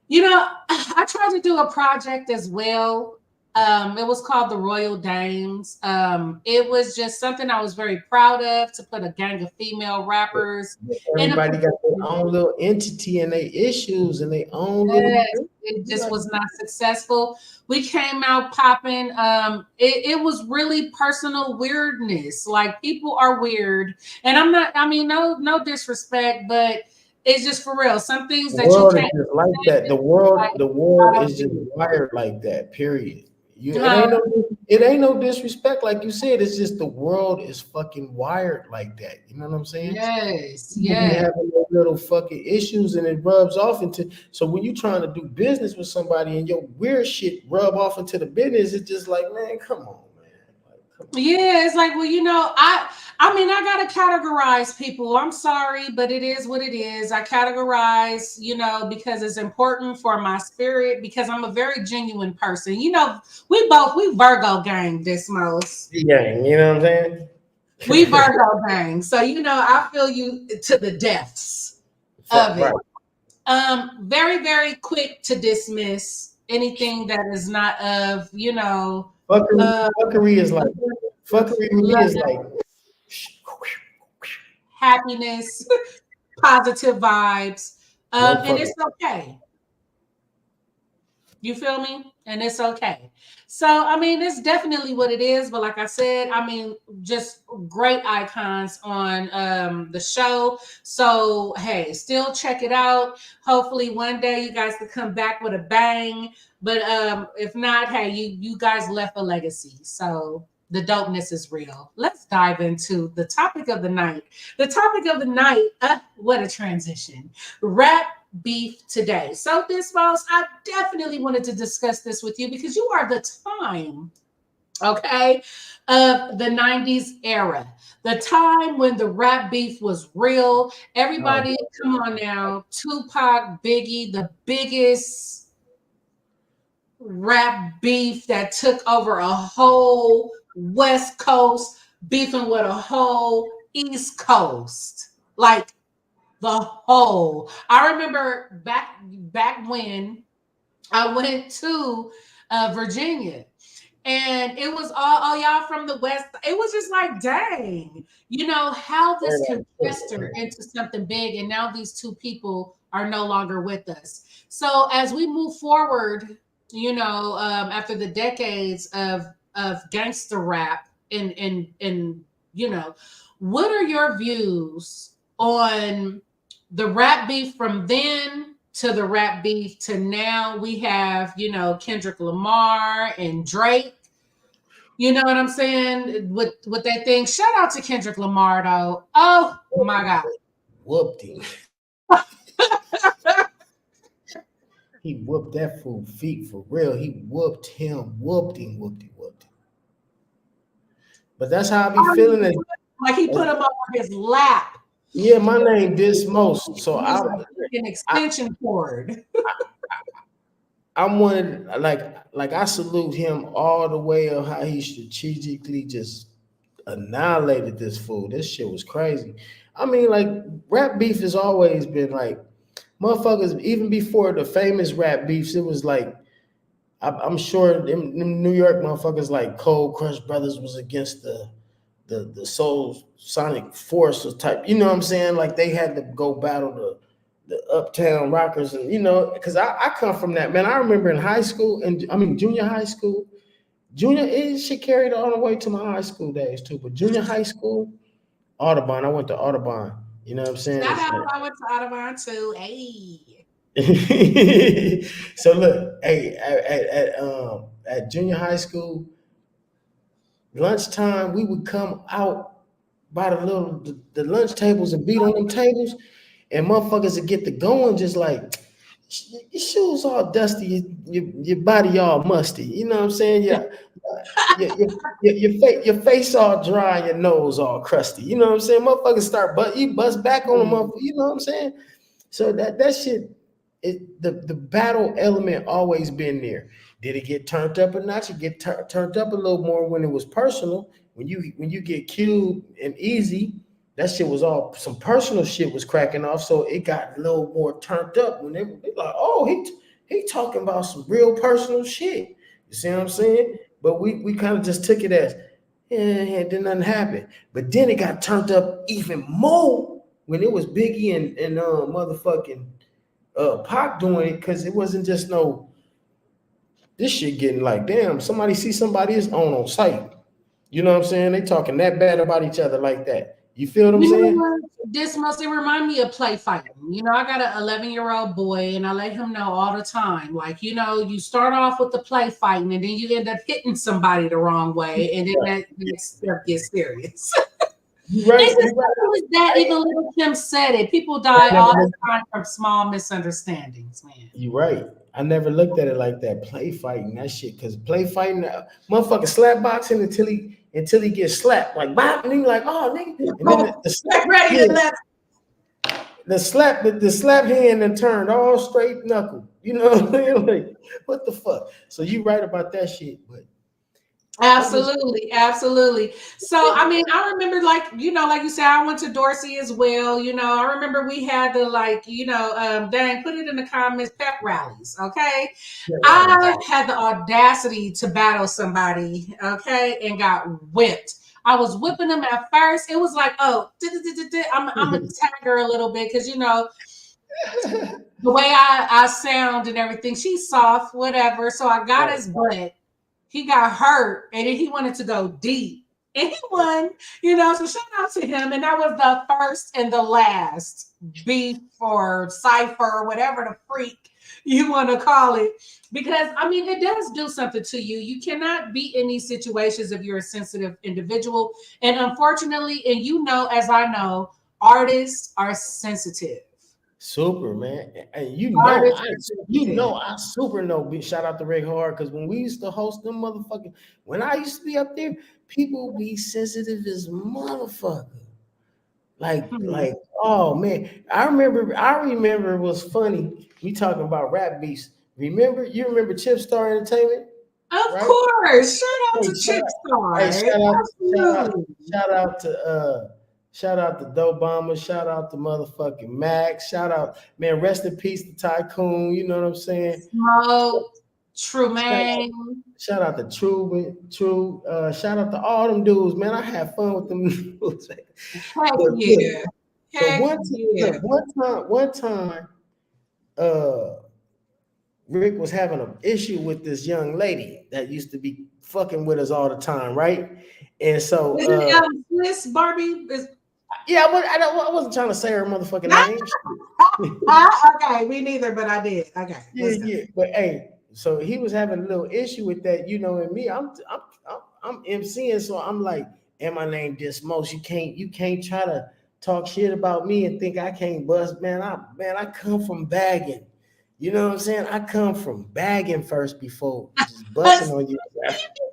You know, I tried to do a project as well It was called the Royal Dames. It was just something I was very proud of, to put a gang of female rappers in a Everybody got their position. own little entity and they issues and their own little. Yes, it just was not successful. We came out popping. It was really personal weirdness. Like, people are weird, and I'm not. I mean, no disrespect, but it's just for real. Some things The that you world is can't just like that. say, like, The I world don't is just do wired like that. Period. it. It ain't no disrespect, like you said. It's just the world is fucking wired like that. You know what I'm saying? Yes, People be yes. having those little fucking issues, and it rubs off into. So when you trying to do business with somebody and your weird shit rub off into the business, it's just like, man, come on, man. Like, come on. Yeah, it's like, well, I mean, I gotta categorize people. I'm sorry, but it is what it is. I categorize, because it's important for my spirit, because I'm a very genuine person. We Virgo gang, Dismost. Yeah, you know what I'm saying? We Virgo gang. So, I feel you to the depths of it. Right. Very, very quick to dismiss anything that is not of, Fuckery, uh, fuckery is like fuckery with me love, is like happiness, positive vibes. no And fucking. it's okay. You feel me? And it's okay. So, I mean, it's definitely what it is. But like I said, I mean, just great icons on the show. So, hey, still check it out. Hopefully one day you guys can come back with a bang. But if not, hey, you guys left a legacy. So the dopeness is real. Let's dive into the topic of the night. The topic of the night, what a transition. Rap beef today. So, Dismost, I definitely wanted to discuss this with you because you are the time, okay, of the 90s era. The time when the rap beef was real. Oh, Everybody, come on now. Tupac, Biggie, the biggest rap beef that took over a whole West Coast, beefing with a whole East Coast. Like, the whole. I remember back when I went to Virginia, and it was all y'all from the West. It was just like, dang, how this can fester into something big, and now these two people are no longer with us. So as we move forward, after the decades of gangster rap, and what are your views on the rap beef from then to the rap beef to now? We have, Kendrick Lamar and Drake. You know what I'm saying? With that thing. Shout out to Kendrick Lamar though. Oh my God. whooped him. He whooped that fool feet for real. He whooped him, whooped him, whooped him, whooped him. But that's how I be feeling it. Like he put him on his lap. Yeah, my name Dismost. So It was like an extension cord. I'm one like I salute him all the way of how he strategically just annihilated this fool. This shit was crazy. I mean, like, rap beef has always been like motherfuckers, even before the famous rap beefs, it was like I'm sure them New York motherfuckers like Cold Crush Brothers was against the Soul Sonic Force type. You know what I'm saying? Like they had to go battle the Uptown Rockers, and because I come from that, man. I remember in high school, and I mean junior high school, shit carried all the way to my high school days too. But junior high school, Audubon, I went to Audubon. You know what I'm saying? Shout out, I went to Audubon too. Hey. So look, hey, at junior high school, lunchtime, we would come out by the lunch tables and beat on them tables, and motherfuckers would get to going just like your shoes all dusty, your body all musty. You know what I'm saying? Yeah. Your face all dry, your nose all crusty. You know what I'm saying? Motherfuckers start you bust back on them, motherfucker. You know what I'm saying? So that shit, the battle element always been there. Did it get turned up a notch? It get turned up a little more when it was personal. When you get Cube and Easy, that shit was all some personal shit was cracking off. So it got a little more turned up when they like, oh, he talking about some real personal shit. You see what I'm saying? But we kind of just took it as, yeah, didn't nothing happen. But then it got turned up even more when it was Biggie and motherfucking Pac doing it, because it wasn't just no this shit getting like, damn, somebody see somebody is on site. You know what I'm saying? They talking that bad about each other like that. You feel what I'm You know saying? what? This must remind me of play fighting. You know, I got an 11-year-old boy, and I let him know all the time. Like, you know, you start off with the play fighting, and then you end up hitting somebody the wrong way, and then that stuff gets serious. You right. It's as You right. simple as that. Even little Kim said it. People I die never all the looked, time from small misunderstandings, man. you right. I never looked at it like that. Play fighting, that shit. Cause play fighting, motherfucker slap boxing until he gets slapped. Like bop, and he like, oh nigga. And then the slap, Get ready yeah, to let the slap hand and turned all straight knuckle. You know what I'm saying? Like, what the fuck? So you right about that shit, but I'm just Absolutely, absolutely. So, I mean, I remember, like, you know, like you said, I went to Dorsey as well. You know, I remember we had the, like, you know, dang, put it in the comments, pep rallies. Okay. I had the audacity to battle somebody, okay, and got whipped. I was whipping them at first. It was like, oh, I'm a tagger a little bit because, you know, the way I sound and everything, she's soft, whatever. So I got his butt. He got hurt and then he wanted to go deep. And he won, you know. So shout out to him. And that was the first and the last beef or cipher or whatever the freak you want to call it. Because I mean, it does do something to you. You cannot be in these situations if you're a sensitive individual. And unfortunately, and you know, as I know, artists are sensitive. super, man. And Artists are sensitive. I super know. Shout out to Rick Hard, because when we used to host them motherfucking, when I used to be up there, people be sensitive as motherfucker. Hmm. Like, oh man. I remember it was funny. We talking about rap beefs. You remember Chip Star Entertainment, Of right? course. Shout out Hey, to Chip Hey, Star. shout out, Absolutely. shout out to shout out to Dope Bomber, shout out to motherfucking Max, shout out, man, rest in peace to Tycoon, you know what I'm saying? Smoke, Shout out, Trumaine. shout out to True, shout out to all them dudes, man. I had fun with them dudes. Heck But look, yeah. so Heck yeah. one time, uh Rick was having an issue with this young lady that used to be fucking with us all the time, right? And so Is it Swiss Barbie? Is yeah, I wasn't trying to say her motherfucking name. okay, me neither, but I did. Okay, Yeah, let's go. yeah. But hey, so he was having a little issue with that, you know, and me, I'm MCing, so I'm like, and my name Dismost. You can't try to talk shit about me and think I can't bust, man. I come from bagging. You know what I'm saying? I come from bagging first before just busting Let's on you.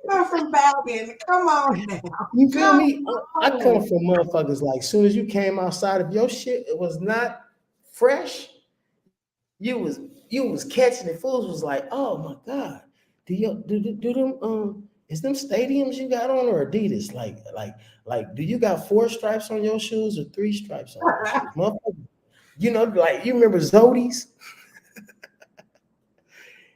go from Balvin. Come on now. You feel Come me? I come on. from motherfuckers like soon as you came outside of your shit, it was not fresh. You was catching it. Fools was like, oh my god, do them is them stadiums you got on or Adidas? Like do you got 4 stripes on your shoes or 3 stripes on your shoes? Motherfucker, you know, like you remember Zodi's?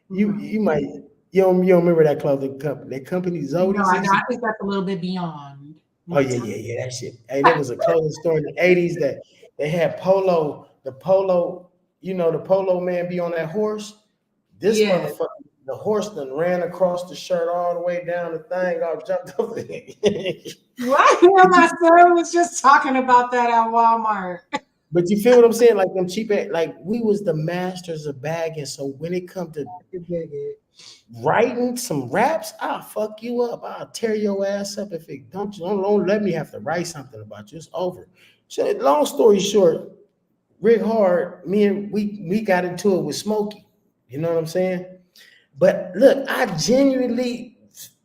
You might you don't remember that clothing company. That company No, Zodi's I, used to, I think that's a little bit beyond oh my yeah, time. yeah, yeah, that shit. Hey, there was a clothing store in the 80s that they had the polo, you know, the polo man be on that horse. This Yeah. motherfucker, the horse done ran across the shirt all the way down the thing, all jumped over it. Right here, my son was just talking about that at Walmart. But you feel what I'm saying? Like them cheap, like we was the masters of bagging. So when it come to You dig it. writing some raps, I'll fuck you up. I'll tear your ass up if it don't let me have to write something about you. It's over. So long story short, Rick Hard, me and we got into it with Smokey. You know what I'm saying? But look, I genuinely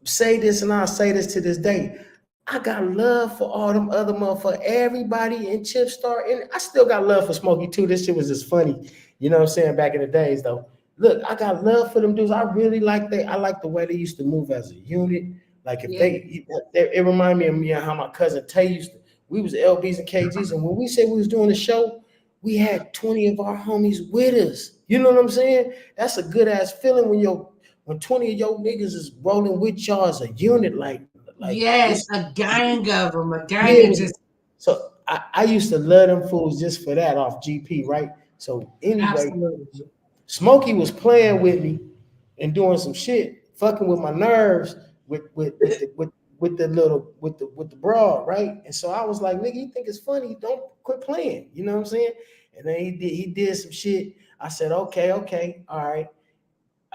say this, and I'll say this to this day. I got love for all them other motherfuckers, everybody in Chip Star, and I still got love for Smokey too. This shit was just funny, you know what I'm saying? Back in the days, though. Look, I got love for them dudes. I really I like the way they used to move as a unit. Like if Yeah. it reminded me of me and how my cousin Tay used to. We was LBs and KGs, and when we said we was doing the show, we had 20 of our homies with us. You know what I'm saying? That's a good ass feeling when 20 of your niggas is rolling with y'all as a unit, like yes, it's a gang of them, a gang of yeah. just So I used to love them fools just for that off GP, right? So anyway, absolutely. Smokey was playing with me and doing some shit, fucking with my nerves with the little with the broad, right? And so I was like, nigga, you think it's funny? Don't quit playing. You know what I'm saying? And then he did some shit. I said, okay, all right.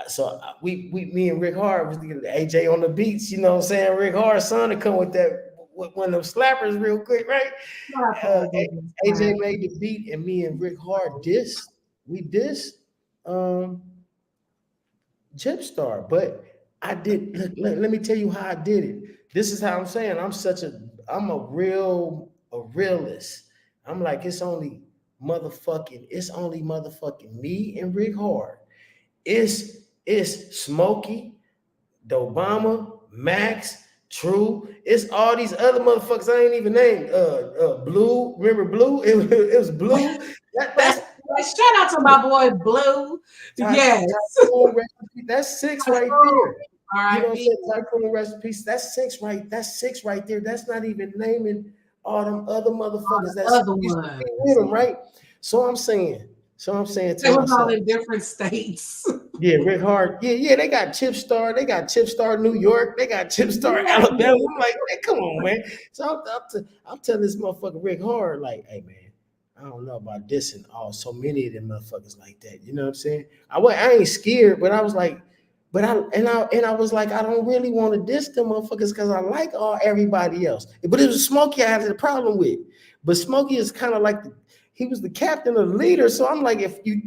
So we me and Rick Hard was the AJ on the beats. You know what I'm saying? Rick Hard's son to come with that with one of them slappers real quick, right? AJ made the beat, and me and Rick Hard dissed um, Chipstar. But I did. Look, let me tell you how I did it. This is how I'm saying. I'm a realist. I'm like it's only motherfucking me and Rick Hard. It's Smokey, Obama, Max, True. It's all these other motherfuckers I ain't even named. Blue. Remember Blue? It was Blue. That's Shout out to my boy Blue. Yes. Tycoon recipe. That's six right there. All You know right, what I'm saying? Tycoon recipes. That's six right. That's six right there. That's not even naming all them other motherfuckers that's other used to be ones. with them, right? So I'm saying to They was all myself. in different states. Yeah, Rick Hard. Yeah, they got Chip Star. They got Chip Star New York. They got Chip Star Yeah. Alabama. I'm like, man, come on, man. So I'm telling this motherfucker Rick Hard, like, hey, man, I don't know about dissing all so many of them motherfuckers like that. You know what I'm saying? I ain't scared, but I was like, I was like, I don't really want to diss them motherfuckers because I like everybody else. But it was Smokey I had a problem with. But Smokey is kind of like he was the captain of the leader. So I'm like, if you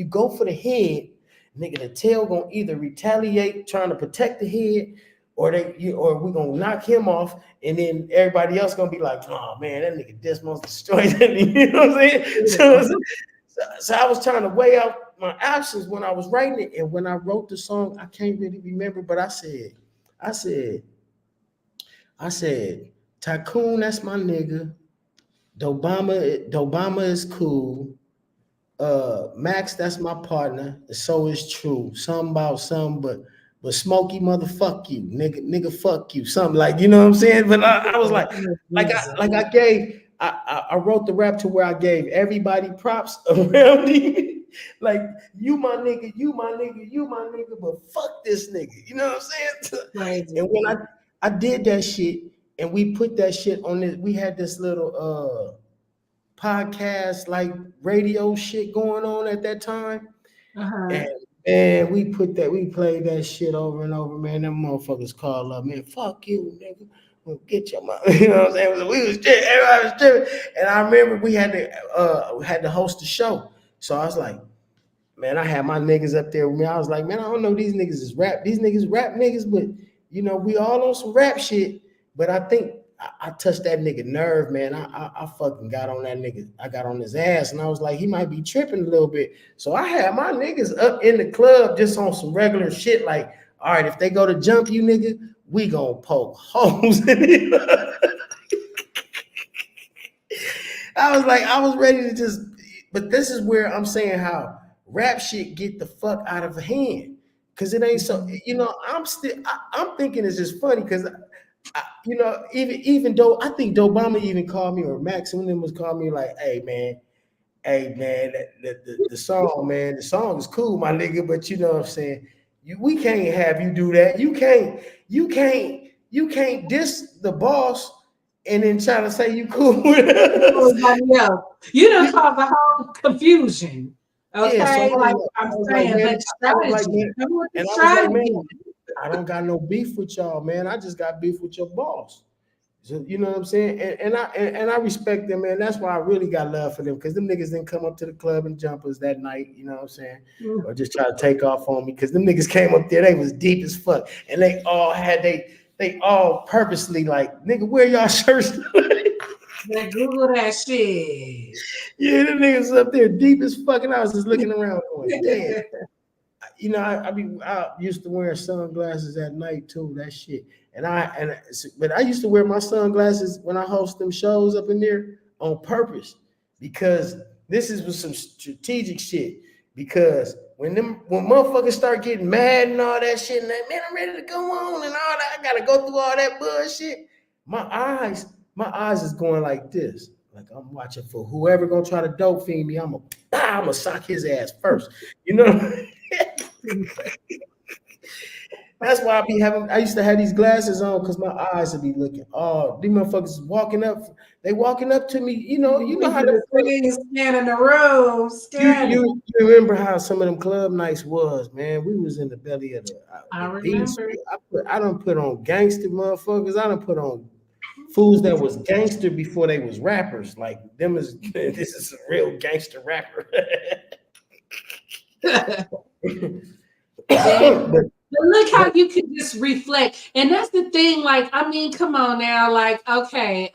go for the head, nigga, the tail gonna either retaliate trying to protect the head, or we gonna knock him off, and then everybody else gonna be like, oh man, that nigga Dismost destroyed it. You know what I'm saying? So I was trying to weigh out my options when I was writing it, and when I wrote the song, I can't really remember, but I said, Tycoon, that's my nigga. Dobama is cool. Max, that's my partner. So is True. Something about something, but Smokey, motherfuck you, nigga, fuck you. Something like, you know what I'm saying? But I was like I wrote the rap to where I gave everybody props around him. Like, you my nigga, you my nigga, you my nigga, but fuck this nigga. You know what I'm saying? Crazy. And when I did that shit, and we put that shit on this, we had this little podcast like radio shit going on at that time. And we played that shit over and over, man. Them motherfuckers call up, man, fuck you, nigga. We'll get your mom. You know what I'm saying? We was tripping, everybody was tripping. And I remember we had to host the show. So I was like, man, I had my niggas up there with me. I was like, man, I don't know these niggas is rap. These niggas rap niggas, but you know, we all on some rap shit. But I think I touched that nigga nerve, man. I fucking got on that nigga. I got on his ass, and I was like, he might be tripping a little bit. So I had my niggas up in the club just on some regular shit. Like, all right, if they go to jump you, nigga, we gonna poke holes in it. I was ready to just. But this is where I'm saying how rap shit get the fuck out of hand, cause it ain't so. You know, I'm thinking it's just funny because. You know, even though I think Obama even called me, or Max one of them was calling me like, hey man, the song, man, the song is cool, my nigga, but you know what I'm saying? We can't have you do that. You can't diss the boss and then try to say you cool with us. You don't cause the whole confusion. Okay, yeah, so I'm saying, but strategy. And I was like, man, I don't got no beef with y'all, man. I just got beef with your boss. So, you know what I'm saying? And I respect them, man. That's why I really got love for them, because them niggas didn't come up to the club in jumpers that night, you know what I'm saying? Or just try to take off on me, because them niggas came up there, they was deep as fuck. And they all purposely like, nigga, wear y'all shirts. They Google that shit. Yeah, them niggas up there deep as fuck, and I was just looking around going, damn. You know, I used to wear sunglasses at night too. That shit, but I used to wear my sunglasses when I host them shows up in there on purpose, because this was some strategic shit. Because when motherfuckers start getting mad and all that shit, and that, man, I'm ready to go on and all that, I gotta go through all that bullshit. My eyes is going like this. Like I'm watching for whoever gonna try to dope feed me. I'm gonna sock his ass first. You know. That's why I used to have these glasses on because my eyes would be looking. Oh, these motherfuckers walking up. They walking up to me. You know how scanning the room, scanning. You remember how some of them club nights was, man. We was in the belly of I the beast. remember. I done put on gangster motherfuckers. I done put on fools that was gangster before they was rappers. Like them is this is a real gangster rapper. But look how you can just reflect. And that's the thing, like, I mean, come on now, like, okay,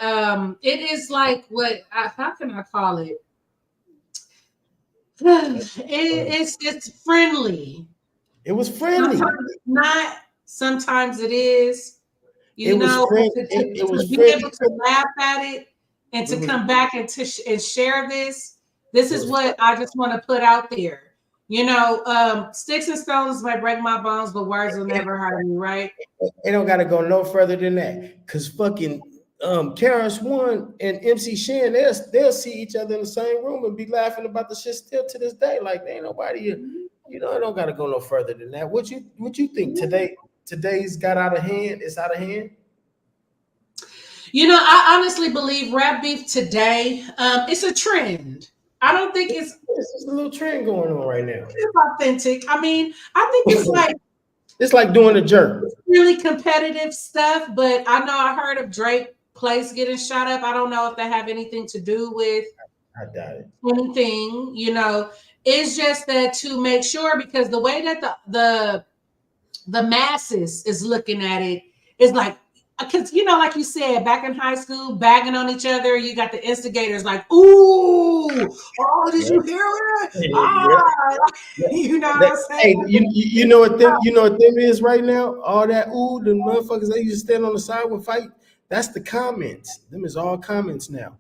it is like how can I call it? It's friendly. It was friendly. Sometimes it's not, sometimes it is. You know, it was to be able to laugh at it and to come back and and share this. This is what I just want to put out there. You know, sticks and stones might break my bones, but words will never hurt me, right? It don't gotta go no further than that. Cause fucking Karis One and MC Shan, they'll see each other in the same room and be laughing about the shit still to this day. Like there ain't nobody, you know, it don't gotta go no further than that. What you think today's got out of hand? It's out of hand. You know, I honestly believe rap beef today, it's a trend. I don't think it's a little trend going on right now. It's authentic. I mean, I think it's like doing a jerk. It's really competitive stuff, but I know I heard of Drake place getting shot up. I don't know if that have anything to do with I doubt it. Anything, you know. It's just that to make sure, because the way that the masses is looking at it is like, because, you know, like you said, back in high school, bagging on each other, you got the instigators like, ooh, oh, did you hear it? You know what I'm saying? Hey, you know what them is right now? All that, ooh, the motherfuckers, they used to stand on the side and fight. That's the comments. Them is all comments now.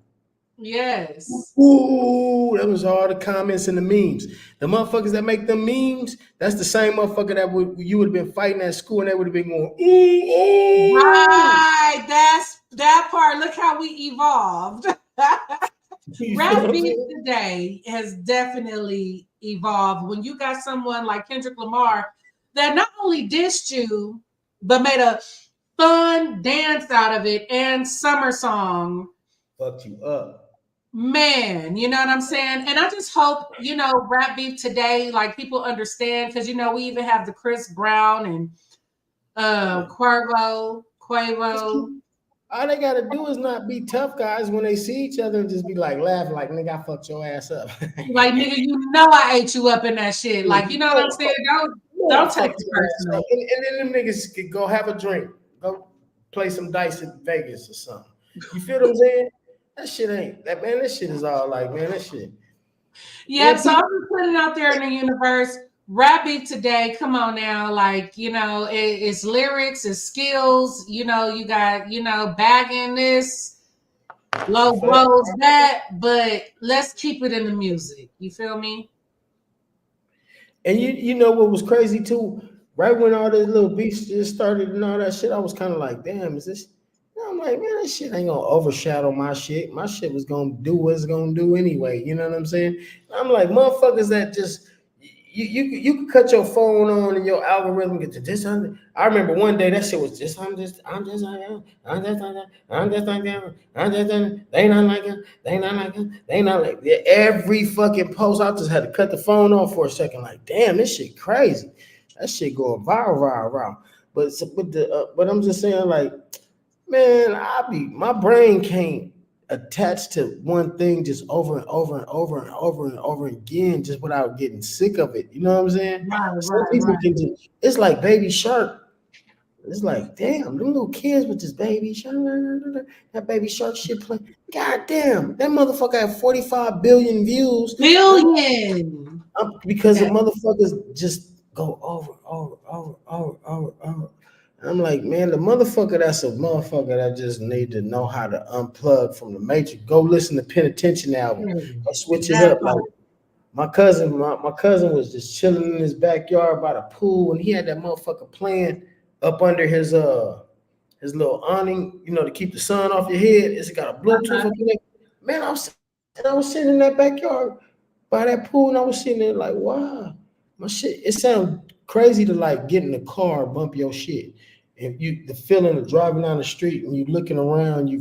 Yes. Ooh, that was all the comments and the memes. The motherfuckers that make them memes, that's the same motherfucker that you would have been fighting at school and they would have been going, ooh. Right, that's that part. Look how we evolved. Rap beef today has definitely evolved. When you got someone like Kendrick Lamar that not only dissed you, but made a fun dance out of it and summer song. Fucked you up. Man, you know what I'm saying? And I just hope, you know, rap beef today, like people understand, because, you know, we even have the Chris Brown and Quavo. All they gotta do is not be tough guys when they see each other and just be like, laugh like, nigga, I fucked your ass up. Like, nigga, you know I ate you up in that shit. Like, you know what I'm saying? Don't take it personal. And then them niggas could go have a drink, go play some dice in Vegas or something. You feel what I'm saying? That shit ain't that, man. This shit is all like, man, that shit. Yeah, so I'm just putting it out there in the universe. Rap beef today, come on now, like, you know, it's lyrics, it's skills, you know, you got, you know, bagging this, low blows that, but let's keep it in the music. You feel me? And you know what was crazy too? Right when all this little beefs just started and all that shit, I was kind of like, damn, is this? I'm like, man, this shit ain't gonna overshadow my shit. My shit was gonna do what it's gonna do anyway. You know what I'm saying? I'm like, motherfuckers that just you can cut your phone on and your algorithm get to this. I remember one day that shit was just I'm just like that. They not like it. They not like it. They not like it. Every fucking post, I just had to cut the phone off for a second. Like, damn, this shit crazy. That shit going viral. But I'm just saying, like, man, my brain can't attach to one thing just over and over again, just without getting sick of it. You know what I'm saying? Some people can just, it's like Baby Shark. It's like, damn, them little kids with this Baby Shark, that Baby Shark shit play. God damn, that motherfucker had 45 billion views. Because the motherfuckers just go over. I'm like, man, the motherfucker that's a motherfucker that just need to know how to unplug from the matrix. Go listen to Penitentiary album. Go switch it up. Like, my cousin was just chilling in his backyard by the pool, and he had that motherfucker playing up under his little awning, to keep the sun off your head. It's got a Bluetooth up in there. Man, I was sitting in that backyard by that pool, and I was sitting there like, wow, my shit. It sounds crazy to like get in the car, bump your shit. And the feeling of driving down the street and you looking around, you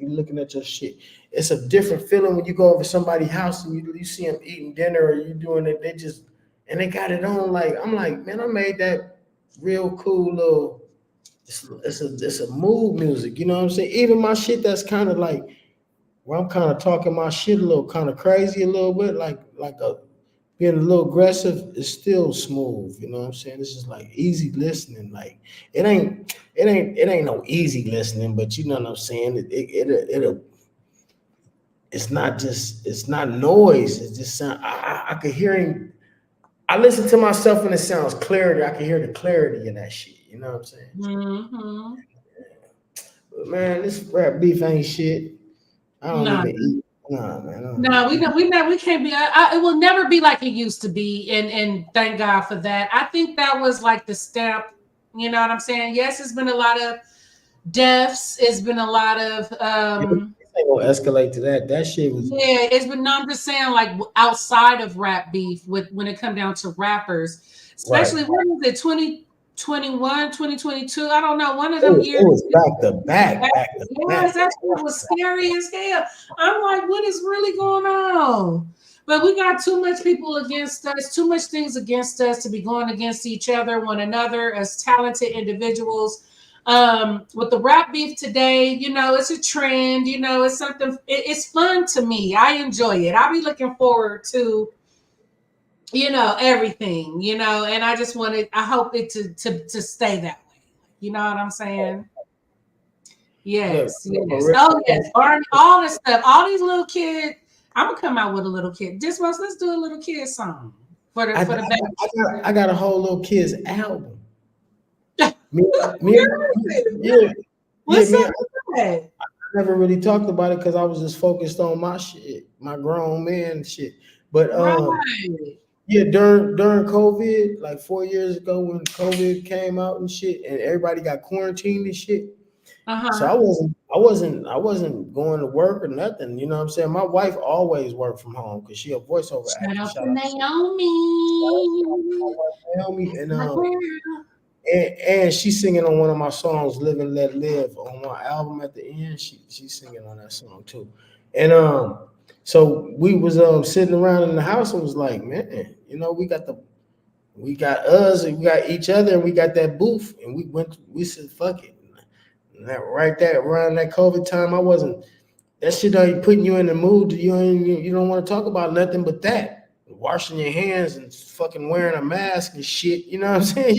looking at your shit. It's a different feeling when you go over somebody's house and you see them eating dinner or you doing it. They got it on. Like, I'm like, man, I made that real cool little. It's a mood music. You know what I'm saying? Even my shit that's kind of like where I'm kind of talking my shit a little, kind of crazy a little bit, like being a little aggressive is still smooth. You know what I'm saying? It's just like easy listening. Like it ain't no easy listening, but you know what I'm saying? It's not noise. It's just sound. I could hear him. I listen to myself and it sounds clarity. I can hear the clarity in that shit. You know what I'm saying? Mm-hmm. But man, this rap beef ain't shit. I don't No. even eat. Nah, man. No, we can't be. It will never be like it used to be, and thank God for that. I think that was like the step. You know what I'm saying? Yes, it's been a lot of deaths. It's been a lot of Ain't gonna escalate to that. That shit was. yeah. It's been. No, I'm just saying, like outside of rap beef, with when it come down to rappers, especially Right. what was it, 2021, 2022? I don't know. One of It them was, years. it was back to back, back to Yes, back. that shit was scary as hell. I'm like, what is really going on? But we got too much people against us, too much things against us to be going against each other, one another as talented individuals. With the rap beef today, it's a trend. It's something. It's fun to me. I enjoy it. I'll be looking forward to everything. And I just wanted. I hope it to stay that way. You know what I'm saying? Look, Yes, yes. for Oh, real, yes. Barney, all this stuff. All these little kids. I'm gonna come out with a little kid. Dismost, let's do a little kid song for the baby. I got a whole little kids album. Me, Really? yeah, What's me. up with that? I never really talked about it because I was just focused on my shit, my grown man shit. But Right. yeah, during COVID, like 4 years ago when COVID came out and shit, and everybody got quarantined and shit. So Uh-huh. I wasn't going to work or nothing. You know what I'm saying? My wife always worked from home because she a voiceover Shout actor. out Shout to out to my Naomi. wife Naomi, My girl. and she's singing on one of my songs, "Live and Let Live," on my album at the end. She's singing on that song too. And so we was sitting around in the house and was like, man, we got us and we got each other and we got that booth and we said fuck it. And that right there around that COVID time, I wasn't that shit ain't putting you in the mood. You don't want to talk about nothing but that. Washing your hands and fucking wearing a mask and shit. You know what I'm saying?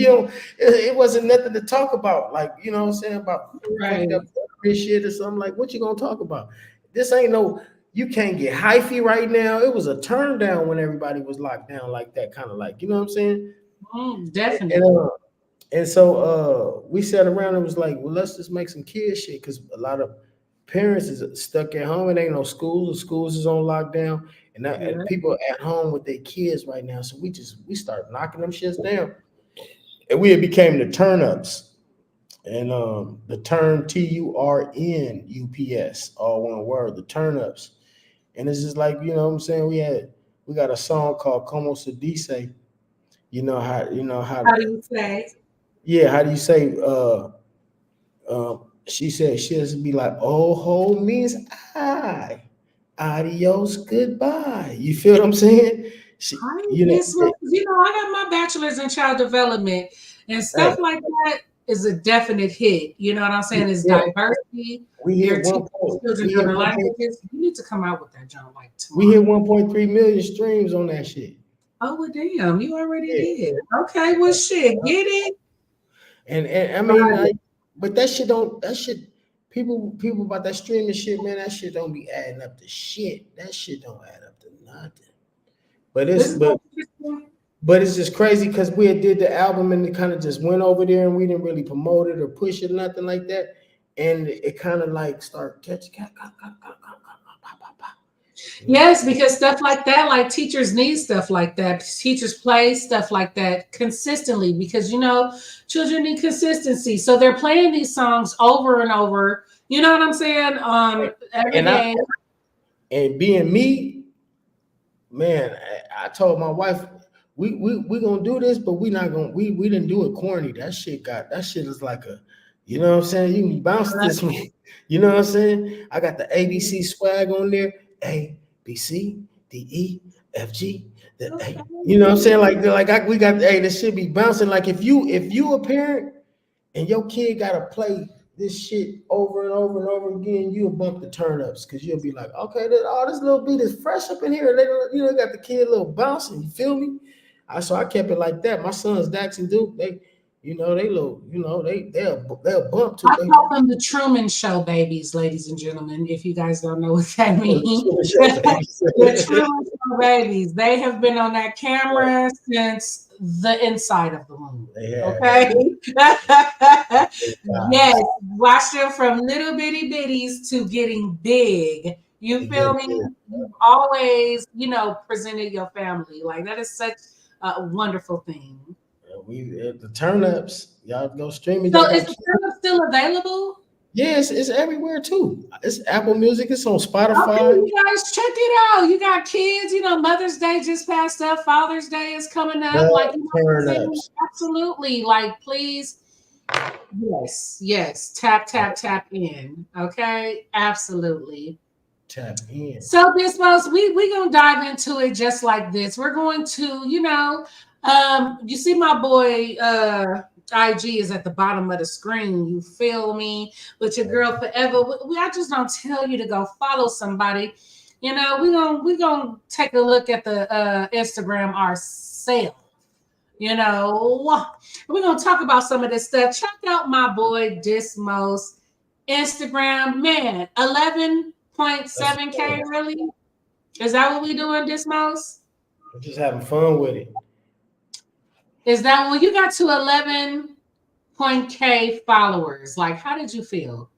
It wasn't nothing to talk about. Like, you know what I'm saying? About fucked Right. up shit or something. Like, what you gonna talk about? This ain't no, you can't get hyphy right now. It was a turn down when everybody was locked down like that, kind of like, you know what I'm saying? And Definitely. and so we sat around and was like, well, let's just make some kid shit because a lot of parents is stuck at home. It ain't no schools. The schools is on lockdown, and Yeah. people at home with their kids right now. So we started knocking them shits down, and we became the turn ups. And the turn TURNUPS, all one word, the turn ups. And it's just like, you know what I'm saying? We got a song called Como se dice. How do you say? Yeah, how do you say she said she has to be like, oh ho means I. Adios, goodbye. You feel what I'm saying? I You know, this one, I got my bachelor's in child development and stuff hey, like that is a definite hit. You know what I'm saying? It's yeah, diversity. we You're hit teaching one point. children other languages. You need to come out with that, John, like We tomorrow. hit 1.3 million streams on that shit. Oh, well, damn, you already Yeah. did. Okay, well, shit, get it? And I mean, Right. but that shit, people about that streaming shit, man, that shit don't be adding up to shit. That shit don't add up to nothing. But it's This is but interesting. But it's just crazy because we had did the album and it kind of just went over there and we didn't really promote it or push it, nothing like that. And it kind of like start catch. Yes, because stuff like that, like teachers need stuff like that. Teachers play stuff like that consistently because children need consistency. So they're playing these songs over and over. You know what I'm saying? Every And I day. and being me, man, I told my wife we gonna do this, but we not gonna we didn't do it corny. That shit is like a, you know what I'm saying? You can bounce this one. You know what I'm saying? I got the ABC swag on there. A B C D E F G. A, you know what I'm saying? We got this should be bouncing. Like if you a parent and your kid gotta play this shit over and over and over again, you'll bump the turn ups because you'll be like, okay, this little beat is fresh up in here. They got the kid a little bouncing. You feel me? So I kept it like that. My sons Dax and Duke, they'll bump to. I call them the Truman Show babies, ladies and gentlemen. If you guys don't know what that means, the Truman Show babies. They have been on that camera since the inside of the womb. Okay. Yes, watch them from little bitty bitties to getting big. You feel me? You've always, presented your family like that is such a wonderful thing. The turn ups, y'all go stream it. So is the turn up still available? Yes, it's everywhere too. It's Apple Music. It's on Spotify. Okay, you guys check it out. You got kids. Mother's Day just passed up. Father's Day is coming up. Absolutely. Like, please. Yes. Tap in. Okay, absolutely. Tap in. So Dismost, we gonna dive into it just like this. We're going to, you see my boy IG is at the bottom of the screen. You feel me? With your girl forever. I just don't tell you to go follow somebody. We're gonna take a look at the Instagram ourselves. We're gonna talk about some of this stuff. Check out my boy Dismost Instagram, man. 11.7K, really? Is that what we doing, Dismost? We're just having fun with it. Is that when you got to 11.k followers? Like, how did you feel?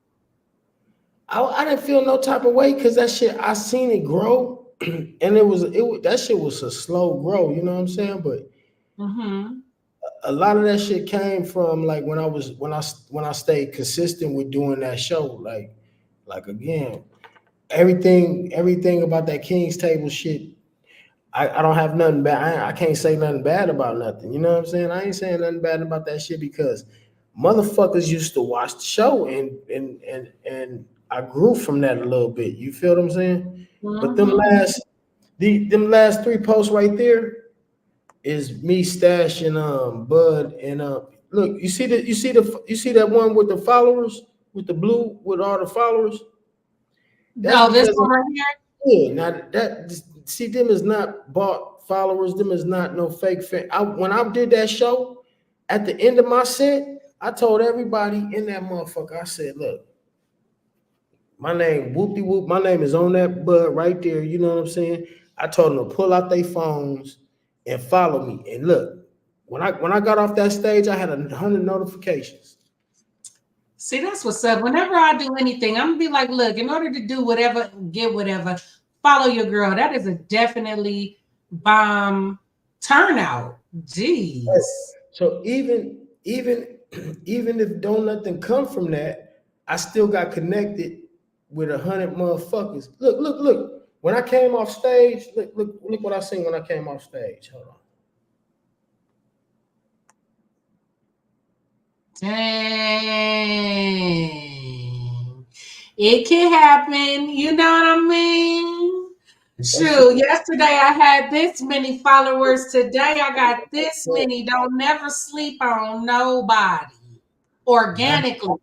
I didn't feel no type of way because that shit, I seen it grow, and that shit was a slow grow. You know what I'm saying? But a lot of that shit came from like when I stayed consistent with doing that show. Like again, everything about that King's Table shit. I don't have nothing bad. I can't say nothing bad about nothing. You know what I'm saying? I ain't saying nothing bad about that shit because motherfuckers used to watch the show and I grew from that a little bit. You feel what I'm saying? But them last 3 posts right there is me stashing Bud and look, you see that one with the followers, with the blue with all the followers? This one right here? Yeah, now them is not bought followers, them is not no fake fan. When I did that show, at the end of my set, I told everybody in that motherfucker, I said, look, my name, whoop-de-whoop, my name is on that Bud right there, you know what I'm saying? I told them to pull out their phones and follow me. And look, when I got off that stage, I had 100 notifications. See, that's what's up. Whenever I do anything, I'm gonna be like, look, in order to do whatever, get whatever, follow your girl. That is a definitely bomb turnout. Jeez. So even if don't nothing come from that, I still got connected with 100 motherfuckers. Look. When I came off stage, look what I seen when I came off stage. Hold on. Dang. It can happen. You know what I mean? Shoot, yesterday I had this many followers. Today I got this many. Don't never sleep on nobody. Organically.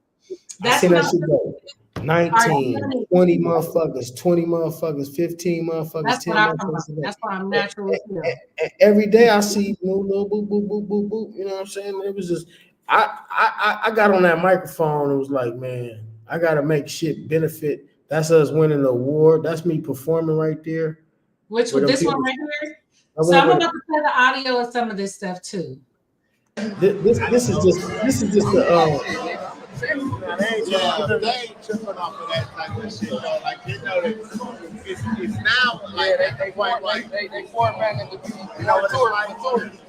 That's what I'm saying. 19, 20 motherfuckers, 20 motherfuckers, 15 motherfuckers, that's 10 motherfuckers. That's what I'm naturally feeling. Every day I see little boop, boop, boop, boop, boop. You know what I'm saying? It was just, I got on that microphone. It was like, man, I got to make shit benefit. That's us winning the award. That's me performing right there. Which one? This one right here? So I'm about to play the audio of some of this stuff too. This is just the They ain't tripping off of that type of shit, though. Like, they know that it's It's now like they formatting it to be. You know what it's like?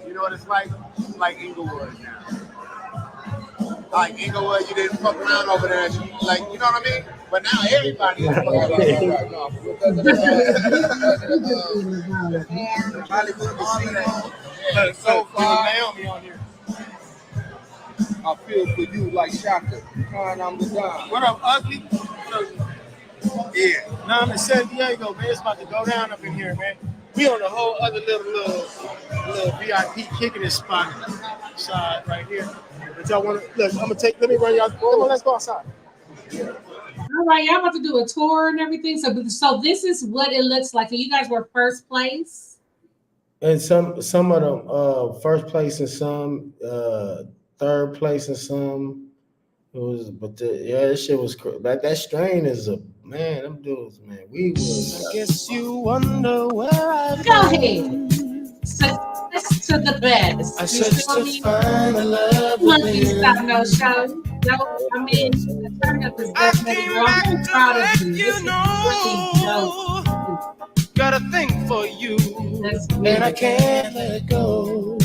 You know what it's like? Like Inglewood now. Like Inglewood, you didn't fuck around over there. Like, you know what I mean? But now everybody is fucking around. So Naomi on here. I feel for you like Shaka. I'm the Don. What up, ugly? Yeah. Now I'm in San Diego, man. It's about to go down up in here, man. We on a whole other little VIP kicking it spot side right here. But y'all want to look? I'm gonna take. Let me run y'all. Come on, let's go outside. All right, y'all about to do a tour and everything. So this is what it looks like. So you guys were first place. And some of them first place and some third place and some. It was, but that shit was that strain is a man. Them dudes, man. We was. I guess you wonder where I go ahead. Success to the best. I searched to find the love within. Stop no show. No, I mean, the turn up is definitely wrong. I'm proud of you. This is really dope. Got a thing for you, and I can't let it go.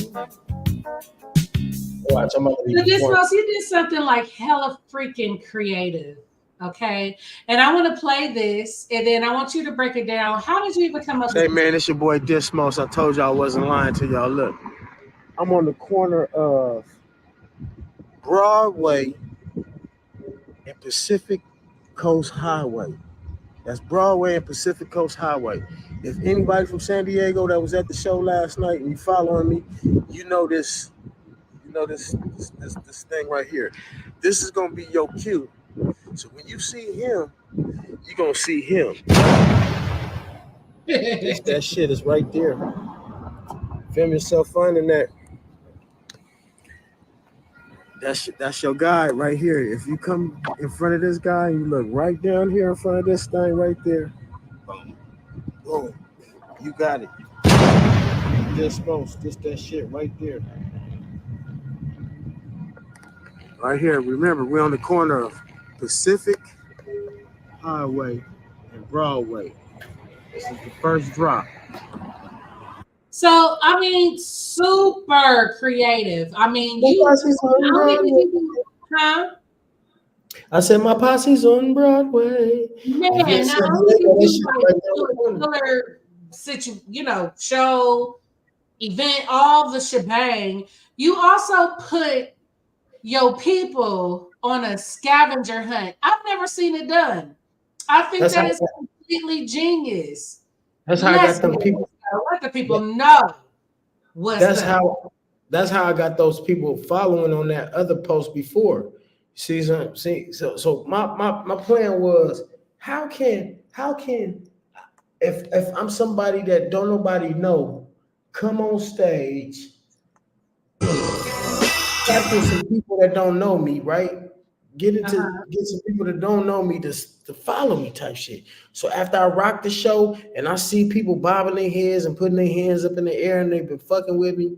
Watch, I'm gonna so Dismost, you did something like hella freaking creative, okay? And I want to play this, and then I want you to break it down. How did you even come up with Hey, man, it's your boy Dismost. I told y'all I wasn't lying to y'all. Look, I'm on the corner of Broadway and Pacific Coast Highway. That's Broadway and Pacific Coast Highway. If anybody from San Diego that was at the show last night and you following me, you know this thing right here. This is gonna be your cue. So when you see him, you're gonna see him. That shit is right there. Film yourself finding that. That's your guy right here. If you come in front of this guy, you look right down here in front of this thing right there. Boom. Boom. You got it. Dismost. Just that shit right there. Right here. Remember, we're on the corner of Pacific Highway and Broadway. This is the first drop. So, I mean, super creative. I mean, huh? I said my posse's on Broadway. Man, not only did you like show, event, all the shebang, you also put your people on a scavenger hunt. I've never seen it done. I think that is completely genius. That's how I got them people. Let the people know what's that's up. That's how I got those people following on that other post before. So my plan was how can if I'm somebody that don't nobody know, come on stage, capture some people that don't know me, right? Get some people that don't know me to follow me type shit. So after I rock the show and I see people bobbing their heads and putting their hands up in the air and they've been fucking with me,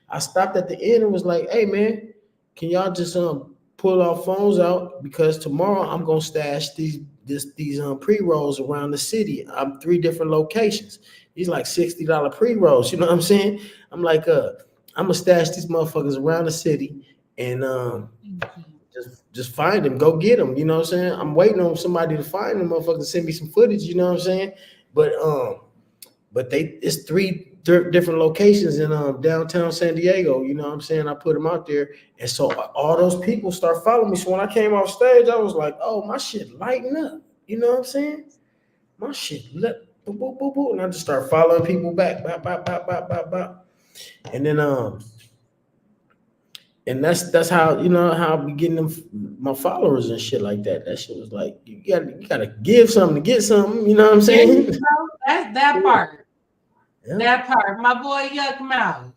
I stopped at the end and was like, hey man, can y'all just pull our phones out because tomorrow I'm gonna stash these pre-rolls around the city. I'm 3 different locations. These like $60 pre-rolls, you know what I'm saying? I'm like, I'm gonna stash these motherfuckers around the city and just find them, go get them, you know what I'm saying? I'm waiting on somebody to find them, motherfuckers, send me some footage, you know what I'm saying? But it's 3 different locations in downtown San Diego, you know what I'm saying? I put them out there, and so all those people start following me. So when I came off stage, I was like, oh, my shit lighting up, you know what I'm saying? My shit lit, boop, boop, boop, boop, and I just start following people back, bop, bop, bop, bop, bop, bop. And then and that's how how I be getting them my followers and shit like that. That shit was like you gotta give something to get something. You know what I'm saying? That's that part. Yeah. That part. My boy Yuck Mouth.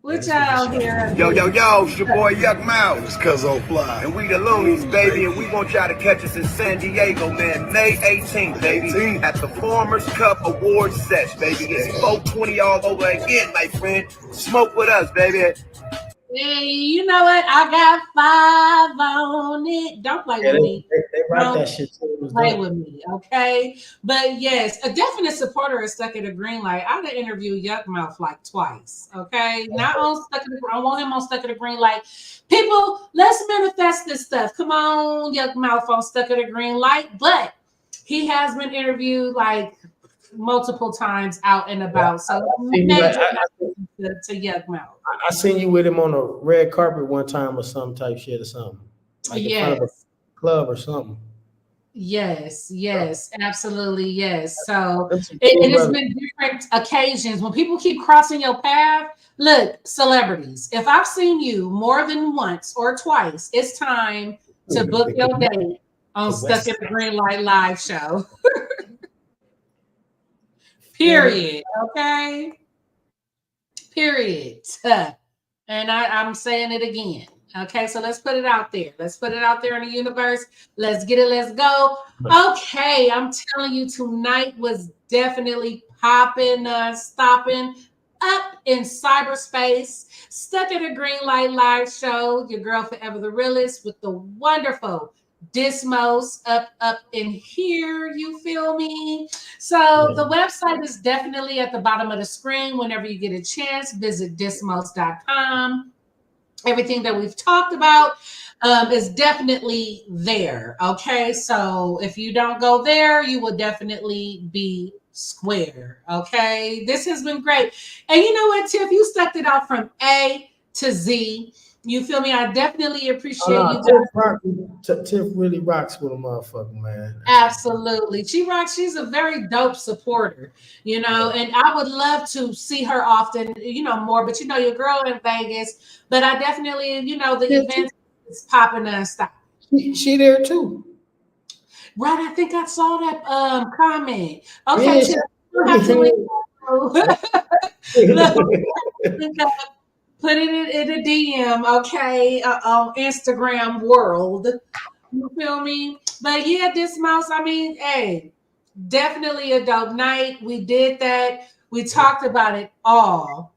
What y'all here? Yo, it's your boy Yuck Mouth. It's Cuzzo Fly. And we the Loonies, baby, and we want y'all to catch us in San Diego, man. May 18th, baby. At the Farmers Cup Award Sesh, baby. It's 420 all over again, my friend. Smoke with us, baby. Hey, you know what? I got 5 on it. Don't play Yeah, with me. they write Don't that shit too. It was play dope. with me, okay? But yes, a definite supporter is Stuck at a Green Light. I'd have interviewed Yuck Mouth like twice, okay? Not on Stuck at the I want him on Stuck at a Green Light. People, let's manifest this stuff. Come on, Yuck Mouth on Stuck at a Green Light. But he has been interviewed like multiple times out and Yeah, about. So seen you like major to Yuck Mouth. I seen you with him on a red carpet one time or some type shit or something, like in front of a Yes. club or something. Yes, absolutely, yes. So Them some it cool has brothers. been different occasions when people keep crossing your path. Look, celebrities, if I've seen you more than once or twice, it's time to book your date on The Stuck West at the Green Light Live Show. Feel me? Period. Okay. Period. And I'm saying it again. Okay, so let's put it out there. Let's put it out there in the universe. Let's get it. Let's go. Okay, I'm telling you, tonight was definitely popping, stopping up in cyberspace. Stuck at a Green Light Live Show. Your girl forever the realest with the wonderful Dismost up in here. You feel me? So the website is definitely at the bottom of the screen. Whenever you get a chance, visit dismost.com. Everything that we've talked about is definitely there. Okay. So if you don't go there, you will definitely be square. Okay. This has been great. And you know what, Tiff? You stuck it out from A to Z. You feel me? I definitely Oh appreciate no, you guys. Tiff really rocks with a motherfucker, man. Absolutely. She rocks. She's a very dope supporter, Yeah. and I would love to see her often, more, but your girl in Vegas, but I definitely, the Yeah, event is popping and stuff. she there too. Right. I think I saw that comment. Okay, Yeah, Tim, you have to link Look, link up, put it in a DM, okay, on Instagram world. You feel me? But yeah, this mouse, I mean, hey, definitely a dope night. We did that. We talked about it all.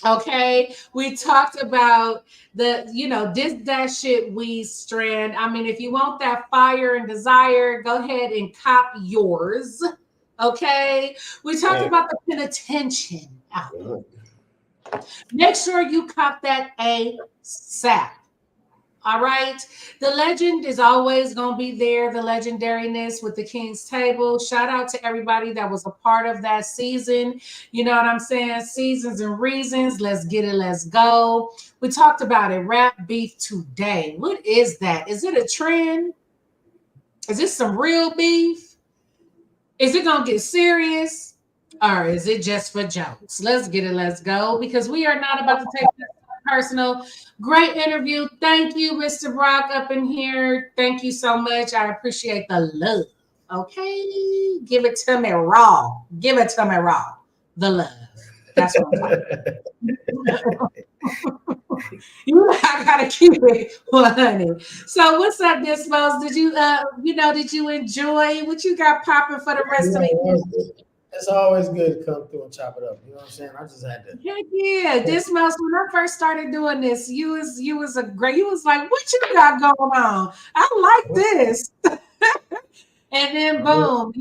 Okay. We talked about that shit we strand. I mean, if you want that fire and desire, go ahead and cop yours. Okay. We talked Man. about the penitentiary album. Make sure you cop that ASAP. All right. The legend is always going to be there. The legendariness with the King's Table. Shout out to everybody that was a part of that season. You know what I'm saying? Seasons and reasons. Let's get it. Let's go. We talked about it. Rap beef today. What is that? Is it a trend? Is this some real beef? Is it going to get serious? Or is it just for jokes? Let's get it. Let's go. Because we are not about to take this personal. Great interview. Thank you, Mr. Brock, up in here. Thank you so much. I appreciate the love. Okay. Give it to me raw. Give it to me raw. The love. That's what I'm talking I gotta keep it 100. So what's up, Dismos? Did you enjoy what you got popping for the rest of the year? It's always good to come through and chop it up. You know what I'm saying? I just had to. Heck yeah, Dismouse. When I first started doing this, you was like, what you got going on? I like this. And then boom,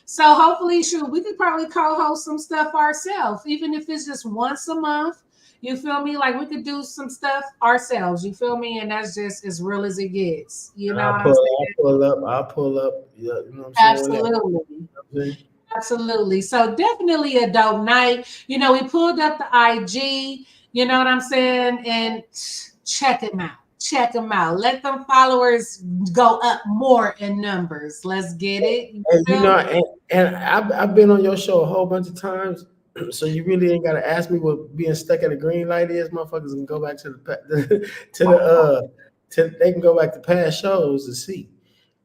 So hopefully, we could probably co-host some stuff ourselves, even if it's just once a month. You feel me? Like we could do some stuff ourselves. You feel me? And that's just as real as it gets. You know what I'm saying? I'll pull up. You know what I'm saying? Absolutely. Absolutely. So definitely a dope night. We pulled up the IG, you know what I'm saying? And check them out. Check them out. Let them followers go up more in numbers. Let's get it. And I've been on your show a whole bunch of times, so you really ain't gotta ask me what being stuck at a green light is. Motherfuckers can go back to they can go back to past shows to see.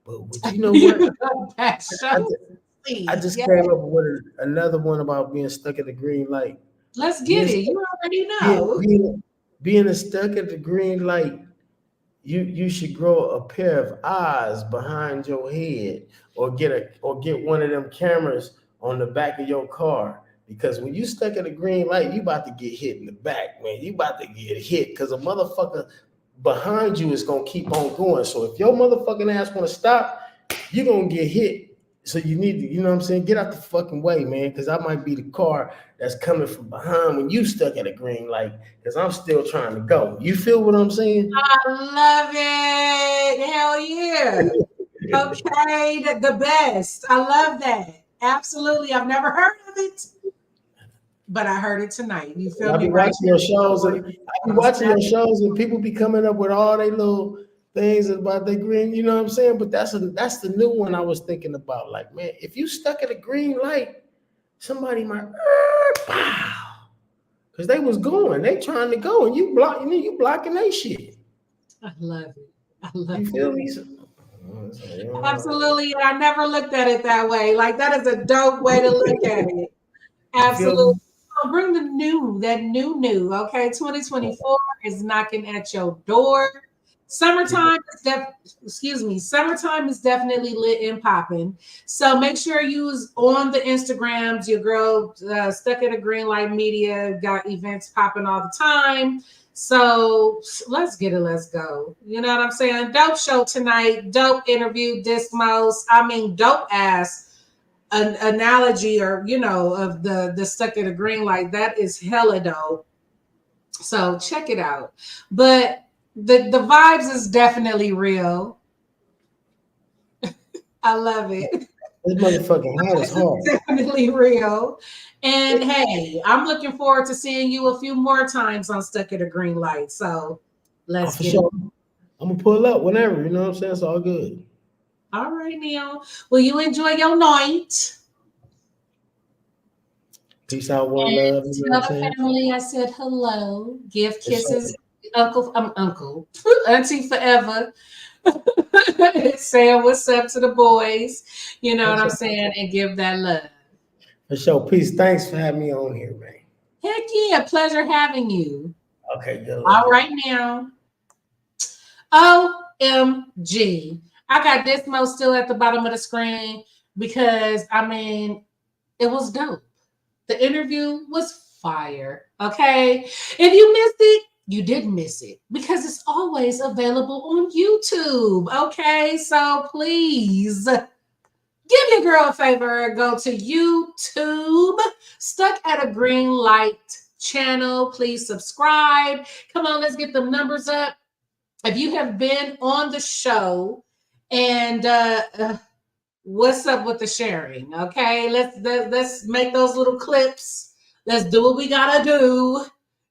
But you know what? I just came up with another one about being stuck at the green light. Let's Being get it. You already know. being stuck at the green light, you should grow a pair of eyes behind your head, or get one of them cameras on the back of your car, Because when you stuck at a green light, you about to get hit in the back, man. You about to get hit because a motherfucker behind you is gonna keep on going. So if your motherfucking ass wanna stop, you're gonna get hit. So you need to, you know what I'm saying? Get out the fucking way, man, because I might be the car that's coming from behind when you stuck at a green light, because I'm still trying to go. You feel what I'm saying? I love it. Hell yeah. Okay, the best. I love that. Absolutely. I've never heard of it, but I heard it tonight. You feel I me? be Right? watching your shows, and and people be coming up with all their little things about their green. You know what I'm saying? But that's the new one I was thinking about. Like, man, if you stuck at a green light, somebody might, because they was going, they trying to go, and you blocking their shit. I love it. I love You it. feel me? Absolutely. And I never looked at it that way. Like, that is a dope way to look at it. Absolutely. Bring the new, that new. Okay, 2024 is knocking at your door. Summertime summertime is definitely lit and popping. So make sure you's on the Instagrams. Your girl stuck at a green light media, got events popping all the time. So let's get it, let's go. You know what I'm saying? Dope show tonight, dope interview, Dismost. I mean, dope ass an analogy, or of the stuck at a green light. That is hella dope. So check it out. But the vibes is definitely real. I love it. This motherfucking hat is hard. Definitely real. And hey, I'm looking forward to seeing you a few more times on Stuck at a Green Light. So let's For get sure. it. I'm gonna pull up whenever. You know what I'm saying? It's all good. All right, Neil. Will you enjoy your night? Peace out, one love. You know Tell what I'm the saying? family I said hello. Give For sure. kisses. Uncle, Auntie forever. Saying what's up to the boys. You know what I'm saying? And give that love. For sure. Peace. Thanks for having me on here, man. Heck yeah. Pleasure having you. Okay, good. All right now. OMG. I got Dismo still at the bottom of the screen because, I mean, it was dope. The interview was fire. Okay. If you missed it, you didn't miss it because it's always available on YouTube. Okay. So please give your girl a favor. Go to YouTube, Stuck at a Green Light channel. Please subscribe. Come on, let's get the numbers up. If you have been on the show and what's up with the sharing? Okay, let's make those little clips. Let's do what we gotta do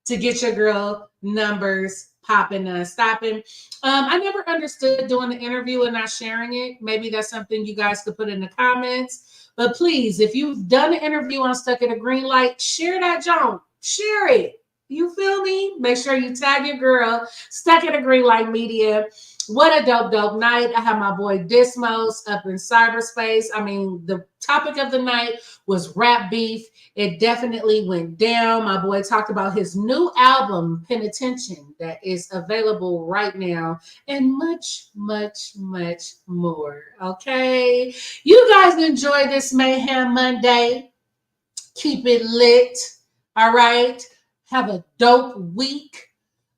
to get your girl numbers popping and stopping. I never understood doing the interview and not sharing it. Maybe that's something you guys could put in the comments. But please, if you've done an interview on Stuck at a Green Light, share that junk. Share it. You feel me? Make sure you tag your girl, Stuck at a Green Light Media. What a dope night. I have my boy Dismost up in cyberspace. I mean, the topic of the night was rap beef. It definitely went down. My boy talked about his new album, Penitentian, that is available right now, and much more. Okay. You guys enjoy this Mayhem Monday. Keep it lit. All right. Have a dope week.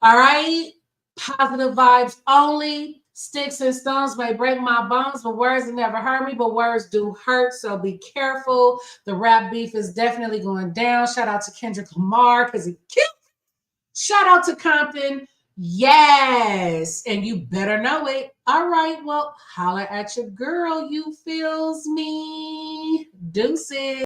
All right. Positive vibes only. Sticks and stones may break my bones, but words never hurt me, but words do hurt. So be careful. The rap beef is definitely going down. Shout out to Kendrick Lamar because he killed. Shout out to Compton. Yes. And you better know it. All right. Well, holla at your girl. You feels me. Deuces.